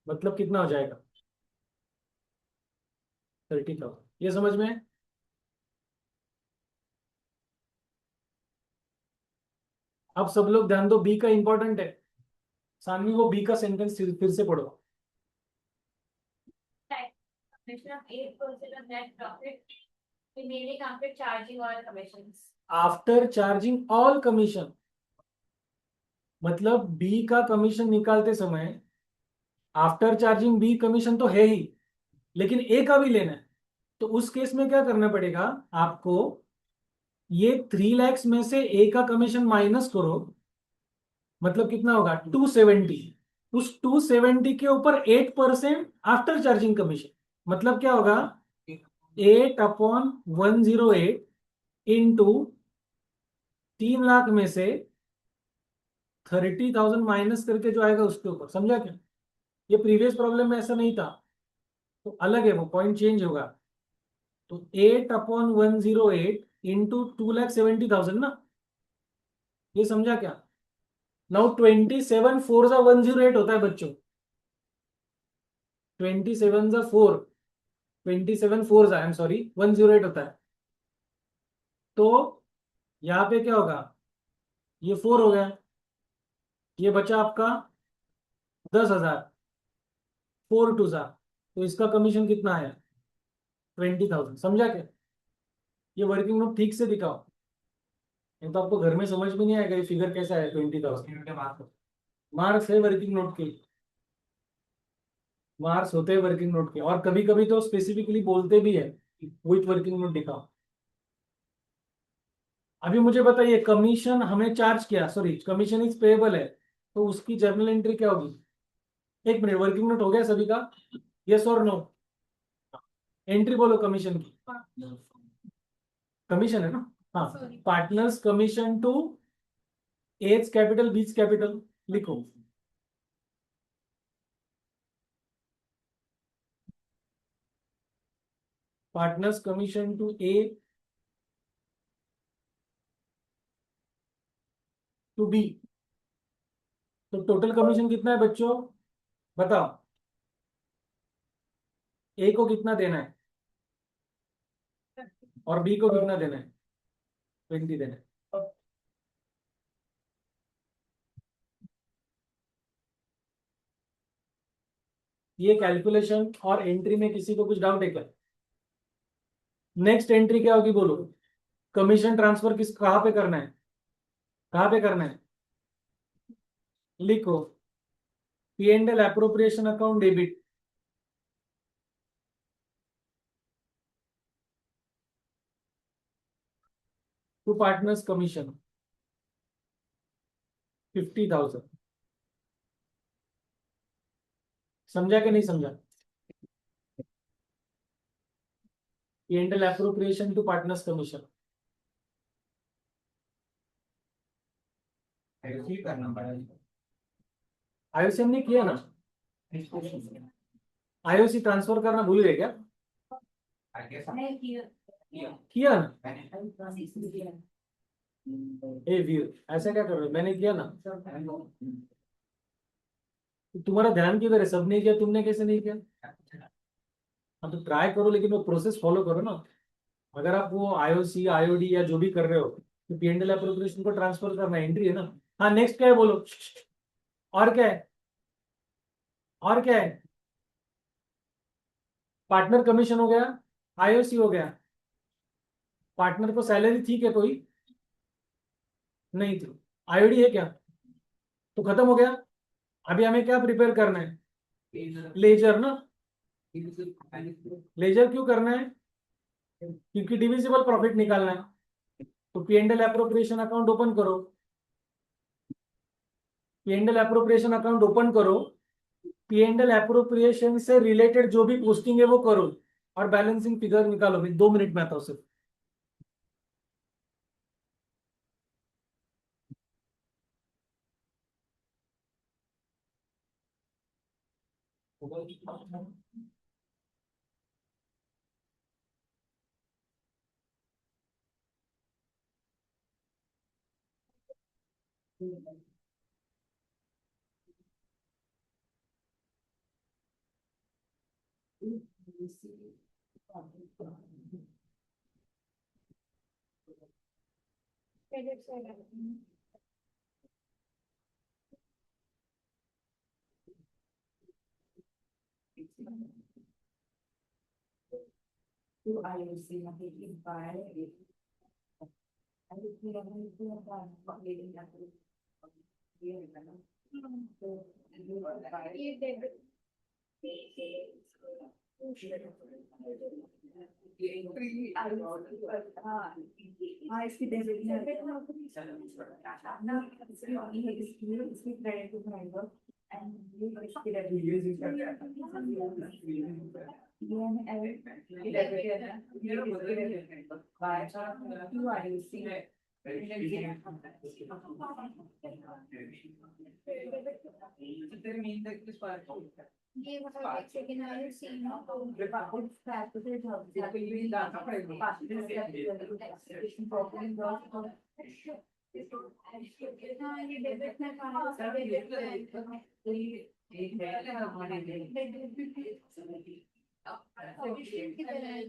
मतलब कितना हो जाएगा? 30,000। ये समझ में है? अब सब लोग ध्यान दो, बी का इंपॉर्टेंट है। सानवी वो बी का सेंटेंस फिर से पढ़ो। Commission of 8% of net profit, remaining after charging all commissions. After charging all commission, मतलब बी का कमीशन निकालते समय आफ्टर चार्जिंग बी कमीशन तो है ही, लेकिन ए का भी लेना है। तो उस केस में क्या करना पड़ेगा आपको? ये 3 लाख में से ए का कमीशन माइनस करो, मतलब कितना होगा? 270। उस 270 के ऊपर 8% आफ्टर चार्जिंग कमीशन, मतलब क्या होगा? 8/108 इंटू 3 लाख में से 30,000 माइनस करके जो आएगा उसके ऊपर। समझा क्या? ये प्रीवियस प्रॉब्लम में ऐसा नहीं था, तो अलग है, वो पॉइंट चेंज होगा। तो 8/108 इंटू 2,70,000 ना, ये समझा क्या? नाउ 27 4 जा 108 होता है बच्चों। 27 जा 4, 27 4 जा, आई एम सॉरी, 108 होता है। तो यहाँ पे क्या होगा? ये 4 हो गया, ये बचा आपका 10,000, 4 2 जा, तो इसका कमीशन कितना आया? 20,000। समझा क्या? ये वर्किंग नोट ठीक से दिखाओ, नहीं तो आपको घर में समझ में नहीं आएगा ये फिगर कैसा है। 20,000 मार्क्स है वर्किंग नोट के, मार्क्स होते हैं वर्किंग नोट के, और कभी कभी तो स्पेसिफिकली बोलते भी है विथ वर्किंग नोट दिखाओ। अभी मुझे बताइए, कमीशन हमें चार्ज किया, सॉरी कमीशन इज पेएबल है, तो उसकी जर्नल एंट्री क्या होगी? एक मिनट, वर्किंग नोट हो गया सभी का? यस और नो? एंट्री बोलो कमीशन की। कमीशन है ना? हाँ, Sorry. Partners commission to A's capital B's capital लिखो। Partners commission to A to B, तो टोटल कमीशन कितना है बच्चों? बताओ, ए को कितना देना है और बी को कितना देना है? 20 देना है। ये कैलकुलेशन और एंट्री में किसी को कुछ डाउट है क्या? नेक्स्ट एंट्री क्या होगी बोलो? कमीशन ट्रांसफर किस कहाँ पे करना है? कहाँ पे करना है? लिखो, P and L appropriation account debit to partners commission 50,000। समझा कि नहीं समझा? P and L appropriation to partners commission करना पड़ेगा। आयुष ने किया ना? आईओसी ट्रांसफर करना भूल गए क्या? नहीं किया किया ना? ए वीर, ऐसा क्या कर रहे हो? मैंने किया ना। तुम्हारा ध्यान किधर है? सबने किया, तुमने कैसे नहीं किया? हाँ तो ट्राई करो, लेकिन वो प्रोसेस फॉलो करो ना। अगर आप वो आईओसी आईओडी या जो भी कर रहे हो, तो पीएनडल एप्रोप्रिएशन को ट्रांसफर करना एंट्री है ना। हाँ, नेक्स्ट क्या है बोलो? और क्या है? और क्या है? पार्टनर कमीशन हो गया, आईओसी हो गया। पार्टनर को सैलरी थी क्या कोई? नहीं थी। आईओडी है क्या? तो खत्म हो गया। अभी हमें क्या प्रिपेयर करना है? लेजर ना। लेजर क्यों करना है? क्योंकि डिविजिबल प्रॉफिट निकालना है। तो पीएनडल एप्रोप्रिएशन अकाउंट ओपन करो। पीएनडल एप्रोप्रिएशन अकाउंट ओपन करो। पीएनडल एप्रोप्रिएशन से रिलेटेड जो भी पोस्टिंग है वो करो, और बैलेंसिंग फिगर निकालो। भाई 2 मिनट में आता हूं सिर्फ। Credit side to IOC making by I think we are going to have getting that ये डेबिट ISP debit now इसकी credit to member and इसकी ये मतलब एक सेकंड वाले सीन ना तो हाँ ये डेबिट में कहाँ से डेबिट की तरह है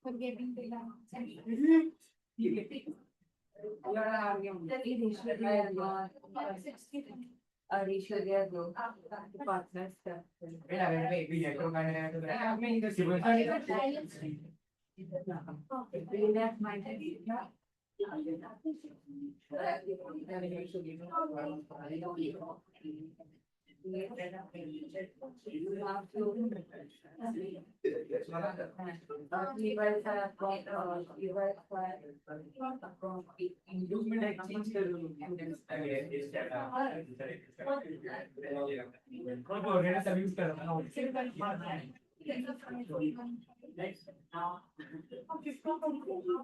Forgetting the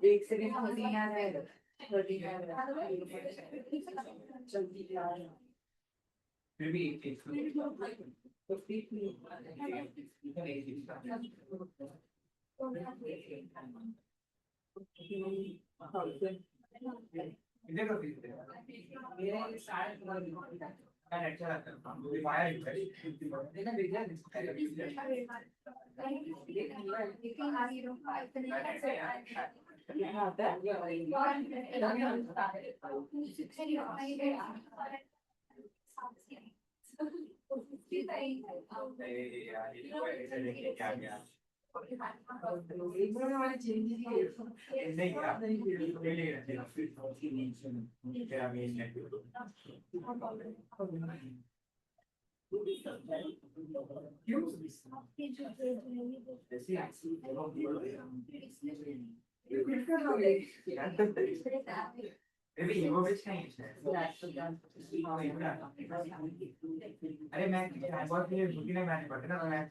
एक सेकंड होती है अच्छा लगता है मुझे पाया देखा अरे मैं बहुत मैंने पढ़ा ना मैं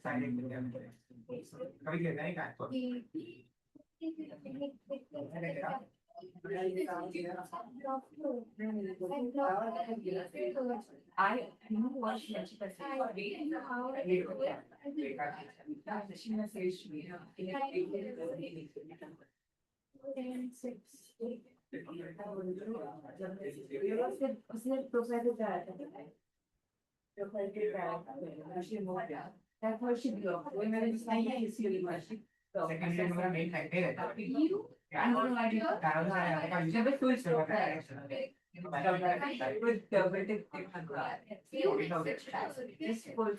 कभी कहता नहीं I know what she said. She messaged me. उसने प्रोफाइल डाला था प्रोफाइल डाला she moved down that's why she blocked when मैंने नहीं है इसलिए मैं सेकंड डे मेरा मेन फैक्टर रहता है You I don't know I did जब मैं full stop है with double tick this full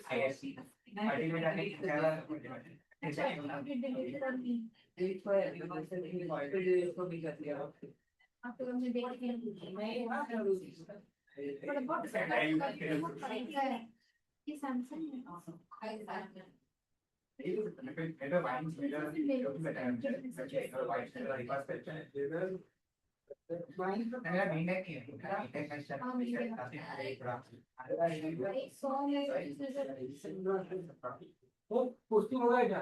आपको हमने देखे ये सैमसंग है वो पुष्टि होगा क्या?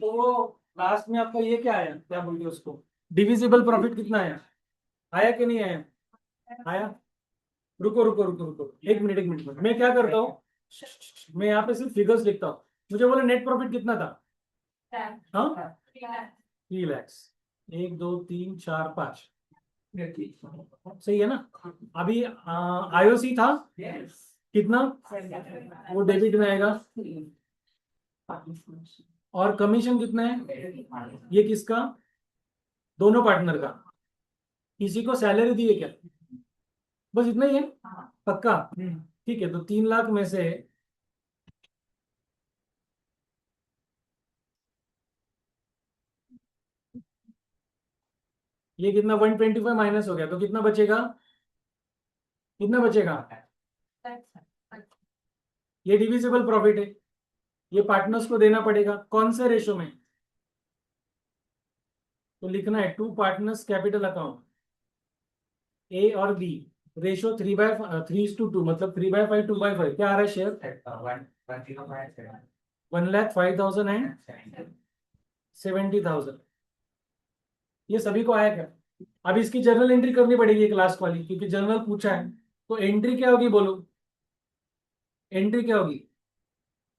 तो लास्ट में आपका ये क्या आया, क्या बोलते हैं उसको, डिविजिबल प्रॉफिट कितना आया, आया कि नहीं आया? आया। रुको रुको रुको रुको, एक मिनट मैं क्या करता हूँ, मैं यहाँ पे सिर्फ फिगर्स लिखता हूँ। मुझे बोले नेट प्रॉफिट कितना था? हाँ 3 लाख, 1 2 3 4 5, सही है ना? अभी आईओसी था कितना, वो डेबिट में आएगा। और कमीशन कितना है, ये किसका, दोनों पार्टनर का। किसी को सैलरी दी है क्या? बस इतना ही है, पक्का? ठीक है, तो 3 लाख में से ये कितना 125 माइनस हो गया, तो कितना बचेगा, कितना बचेगा? ये डिविजिबल प्रॉफिट है, ये पार्टनर्स को देना पड़ेगा। कौन से रेशो में? तो लिखना है 2 पार्टनर्स कैपिटल अकाउंट ए और बी, रेशो 3/2, मतलब 3/5 2/5। क्या आ रहा है शेयर? 1,05,000 एंड 70,000। ये सभी को आया क्या? अब इसकी जर्नल एंट्री करनी पड़ेगी एक लास्ट वाली, क्योंकि जर्नल पूछा है। तो एंट्री क्या होगी बोलो, एंट्री क्या होगी?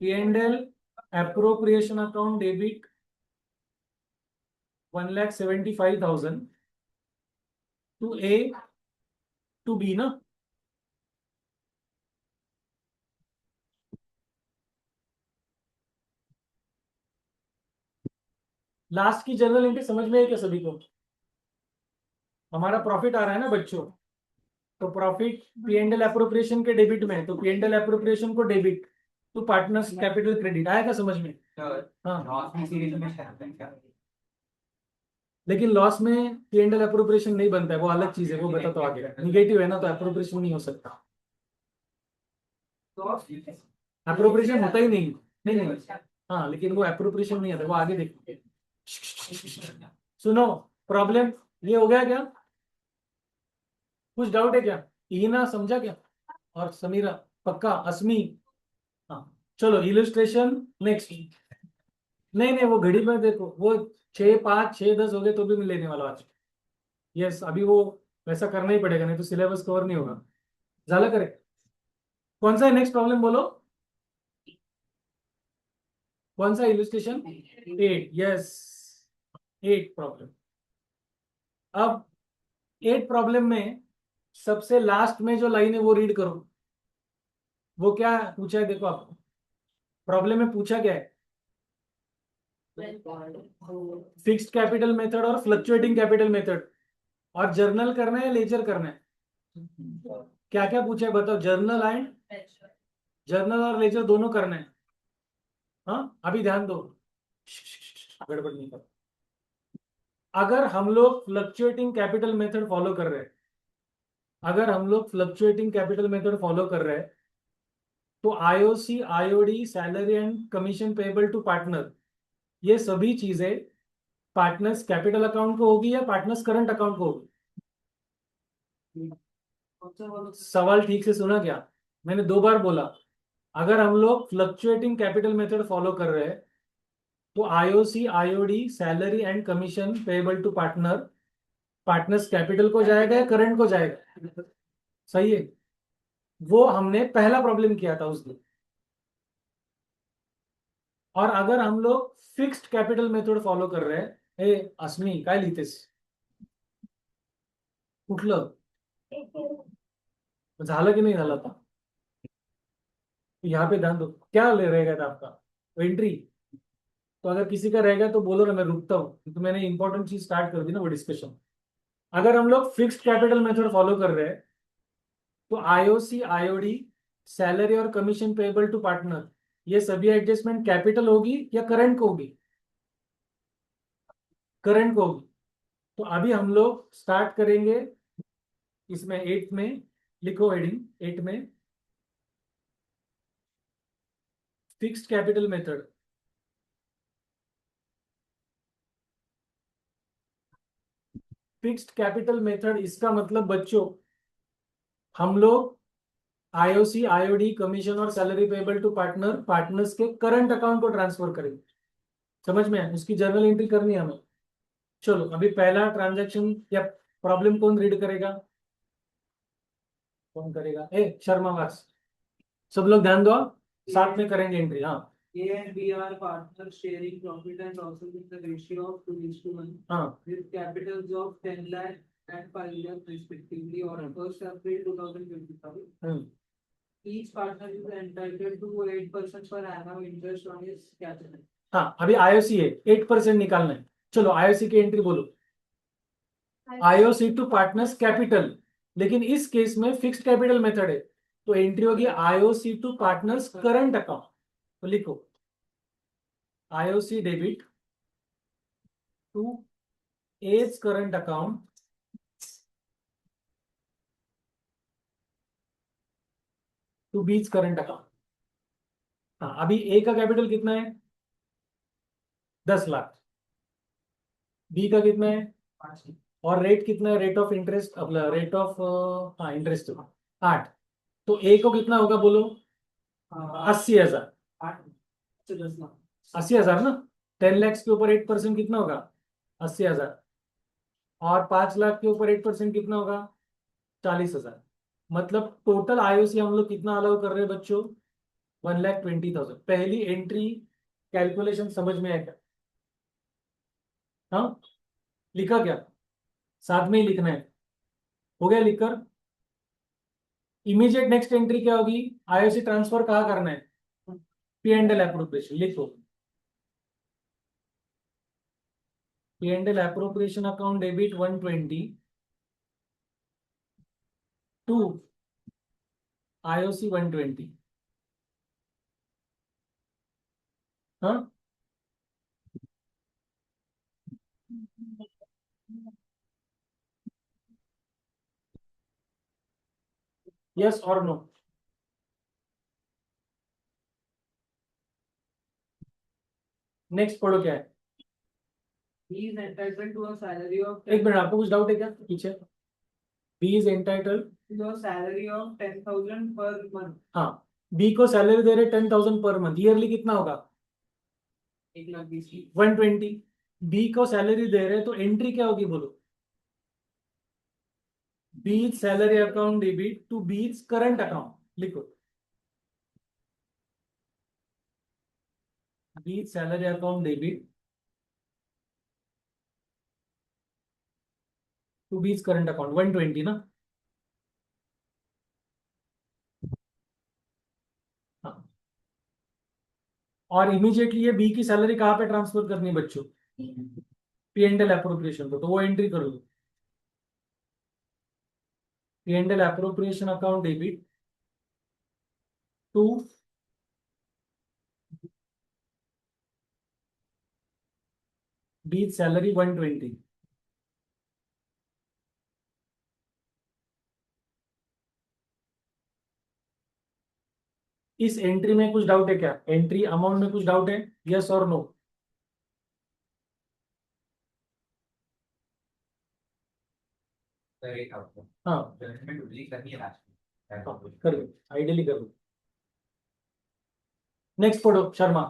P&L appropriation account debit 1,75,000 to A to B ना। लास्ट की जर्नल एंट्री समझ में है क्या सभी को? हमारा प्रॉफिट आ रहा है ना बच्चों, तो प्रॉफिट P&L अप्रोप्रिएशन के डेबिट में, तो P&L अप्रोप्रिएशन को debit to partners capital credit. आया क्या समझ में? हाँ, लेकिन लॉस में P&L अप्रोप्रिएशन नहीं बनता है, वो अलग चीज है, वो बता तो आगे। निगेटिव है ना, तो अप्रोप्रिएशन नहीं हो सकता, अप्रोप्रिएशन होता ही नहीं। नहीं, हाँ, लेकिन वो अप्रोप्रिएशन नहीं आता, वो आगे देखो। सुनो, प्रॉब्लम ये हो गया क्या? कुछ डाउट है क्या? ईना समझा क्या? और समीरा पक्का? अस्मी हाँ, चलो इलस्ट्रेशन नेक्स्ट। नहीं, वो घड़ी में देखो, वो 6 5 6 10 हो गए तो भी मैं लेने वाला आज। यस, अभी वो वैसा करना ही पड़ेगा, नहीं तो सिलेबस कवर नहीं होगा। झाला करे, कौन सा है नेक्स्ट प्रॉब्लम बोलो, कौन सा इलस्ट्रेशन? 8, yes 8 problem. अब 8 प्रॉब्लम में सबसे लास्ट में जो लाइन है वो रीड करो। वो क्या पूछा है देखो आप, प्रॉब्लम में पूछा क्या है, फिक्स्ड कैपिटल मेथड और फ्लक्चुएटिंग कैपिटल मेथड, और जर्नल करना है लेजर करना है, क्या क्या पूछा है बताओ, जर्नल और लेजर दोनों करना है। हाँ अभी ध्यान दो, गड़बड़ नहीं कर। अगर हम लोग फ्लक्चुएटिंग कैपिटल मेथड फॉलो कर रहे हैं, अगर हम लोग फ्लक्चुएटिंग कैपिटल मेथड फॉलो कर रहे हैं, तो IOC, IOD, salary and commission payable to partner, ये सभी चीजें पार्टनर्स कैपिटल अकाउंट को होगी या पार्टनर्स करंट अकाउंट को होगी? सवाल ठीक से सुना क्या? मैंने 2 बार बोला, अगर हम लोग फ्लक्चुएटिंग कैपिटल मेथड फॉलो कर रहे हैं, तो IOC, IOD, salary and commission payable to partner, partners capital को जाएगा या करंट को जाएगा? सही है, वो हमने पहला प्रॉब्लम किया था उस दिन। और अगर हम लोग फिक्स्ड कैपिटल मेथड फॉलो कर रहे हैं, ए अस्मी काय लिहितेस, कुठलं झालं की नहीं झालं आता? यहाँ पे ध्यान दो, क्या ले रहेगा था आपका एंट्री? तो अगर किसी का रहेगा तो बोलो ना, मैं रुकता हूँ, तो मैंने इंपॉर्टेंट चीज स्टार्ट कर दी ना वो डिस्कशन। अगर हम लोग फिक्स्ड कैपिटल मेथड फॉलो कर रहे हैं, तो आईओसी, आईओडी, सैलरी और कमीशन पेबल टू पार्टनर, ये सभी एडजस्टमेंट कैपिटल होगी या करंट को होगी? करंट को होगी। तो अभी हम लोग स्टार्ट करेंगे इसमें 8 में, लिखो हेडिंग 8 में, fixed capital method. Fixed capital method इसका मतलब बच्चों, हम लोग आईओसी, आईओडी, कमीशन और salary payable to partner, partners के करंट अकाउंट को ट्रांसफर करेंगे। समझ में आया? उसकी जर्नल एंट्री करनी है हमें। चलो अभी पहला ट्रांजैक्शन या प्रॉब्लम कौन रीड करेगा? कौन करेगा? ए शर्मा वास, सब लोग ध्यान दो, साथ में करेंगे एंट्री। हाँ A and B are partners sharing profit and losses in the ratio of 2:1 हाँ with capitals of 10 lakh and 5 lakh respectively on 1st April 2025. Hmm, Each partner is entitled to 8% per annum interest on his capital. हाँ अभी आईओसी है, 8% निकालना है। चलो आईओसी की एंट्री बोलो, आईओसी टू पार्टनर्स कैपिटल, लेकिन इस केस में फिक्स्ड कैपिटल मेथड है, तो एंट्री होगी IOC to partners current account. तो लिखो IOC debit to A's current account to B's current account. हाँ अभी ए का कैपिटल कितना है? 10 लाख। बी का कितना है? 5। और रेट कितना है? रेट ऑफ इंटरेस्ट, अपना रेट ऑफ, हाँ इंटरेस्ट 8। तो ए को कितना होगा बोलो? 80,000। 80,000 ना, 10 लाख के ऊपर 8% कितना होगा? 80,000। और 5 लाख के ऊपर 8% कितना होगा? 40,000। मतलब टोटल आईओसी हम लोग कितना अलाउ कर रहे हैं बच्चों? 1,20,000। पहली एंट्री कैलकुलेशन समझ में आएगा? हाँ लिखा क्या? साथ में ही लिखना है। हो गया लिखकर? इमीडिएट नेक्स्ट एंट्री क्या होगी? आईओसी ट्रांसफर कहाँ करना है? P and L appropriation. लिखो P and L appropriation account debit 120 to IOC 120। हाँ यस और नो? नेक्स्ट पढ़ो क्या है? He is entitled to a salary of एक मिनट, आपको कुछ डाउट है क्या पीछे? B is entitled to a salary of 10,000 per month. हाँ, बी को सैलरी दे रहे 10,000 पर मंथ, ईयरली कितना होगा? 1,20,000 की। 120। बी को सैलरी दे रहे तो एंट्री क्या होगी बोलो? B's salary account debit to B's current account. लिखो B's salary account debit to B's current account 120 ना। और इमीडिएटली ये बी की सैलरी कहाँ पे ट्रांसफर करनी है बच्चों? पी एंड एल एप्रोप्रिएशन को, तो वो एंट्री कर लो। P and L appropriation account debit to B salary 120। इस एंट्री में कुछ डाउट है क्या? एंट्री अमाउंट में कुछ डाउट है? यस और नो? सर एक आपको हाँ जजमेंट रिलीज करनी है लास्ट में कर लो, आइडियली कर लो। नेक्स्ट पढ़ो Sharma.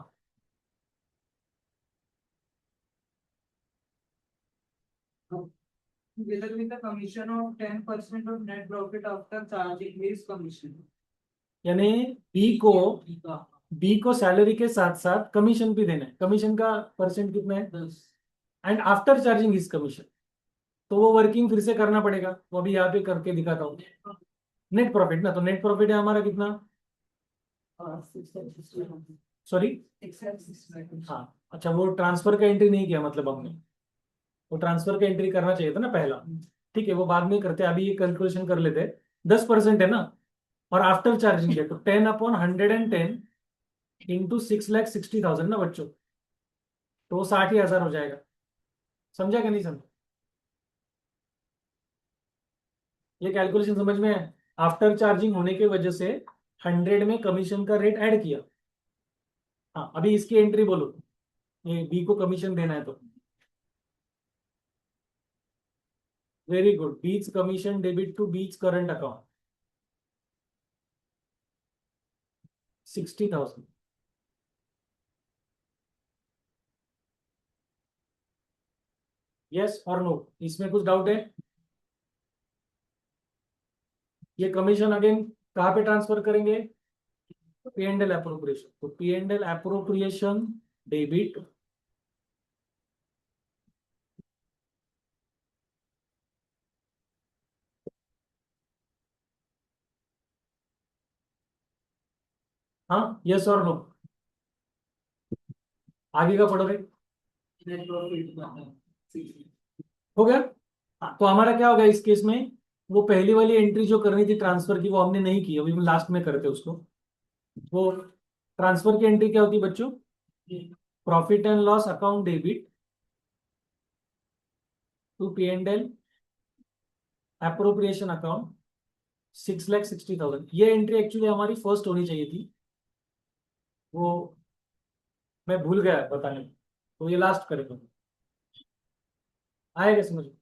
Together with the commission of 10% of net profit after charging his commission. यानी बी को सैलरी के साथ साथ कमीशन भी देना है। कमीशन का परसेंट कितना है? 10. And after charging his commission, तो वो वर्किंग फिर से करना पड़ेगा, वो अभी यहाँ पे करके दिखाता हूँ। नेट प्रॉफिट ना, तो नेट प्रॉफिट है हमारा कितना? सॉरी, हाँ अच्छा, वो ट्रांसफर का एंट्री नहीं किया मतलब हमने, वो ट्रांसफर का एंट्री करना चाहिए था ना पहला। ठीक है, वो बाद में करते, अभी ये कैलकुलेशन कर लेते। 10% है ना, और आफ्टर चार्जिंग है तो 10/110 इंटू 6,60,000 ना बच्चों, तो वो 60,000 हो जाएगा। समझा कि नहीं समझा? ये कैलकुलेशन समझ में है? आफ्टर चार्जिंग होने की वजह से 100 में कमीशन का रेट ऐड किया। हाँ, अभी इसकी एंट्री बोलो, ये बी को कमीशन देना है तो। Very good, B's commission debit to B's current account 60,000। Yes और नो? इसमें कुछ डाउट है? ये कमीशन अगेन कहाँ पे ट्रांसफर करेंगे? पी एंड एल एप्रोप्रिएशन, तो P and L appropriation debit हाँ, यस और नो? आगे का पढ़ो भाई। Net profit. हो गया? हाँ, तो हमारा क्या होगा इस केस में? वो पहली वाली एंट्री जो करनी थी ट्रांसफर की, वो हमने नहीं की, अभी हम लास्ट में करते उसको। वो ट्रांसफर की एंट्री क्या होती है बच्चों? Profit and loss account debit to P and L appropriation account 6,60,000। ये एंट्री एक्चुअली हमारी फर्स्ट होनी चाहिए थी, वो मैं भूल गया बताने, तो ये लास्ट करेंगे। आएगा समझ में?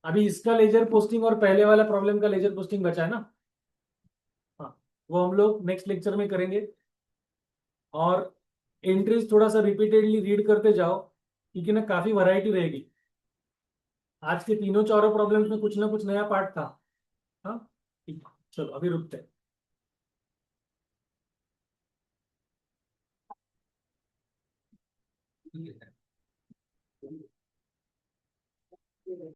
अभी इसका लेजर पोस्टिंग और पहले वाला प्रॉब्लम का लेजर पोस्टिंग बचा है ना? हाँ, वो हम लोग नेक्स्ट लेक्चर में करेंगे। और एंट्रीज थोड़ा सा रिपीटेडली रीड करते जाओ, क्योंकि ना काफी वैरायटी रहेगी। आज के तीनों चारों प्रॉब्लम्स में कुछ ना कुछ नया पार्ट था। हाँ ठीक, चलो अभी रुकते हैं।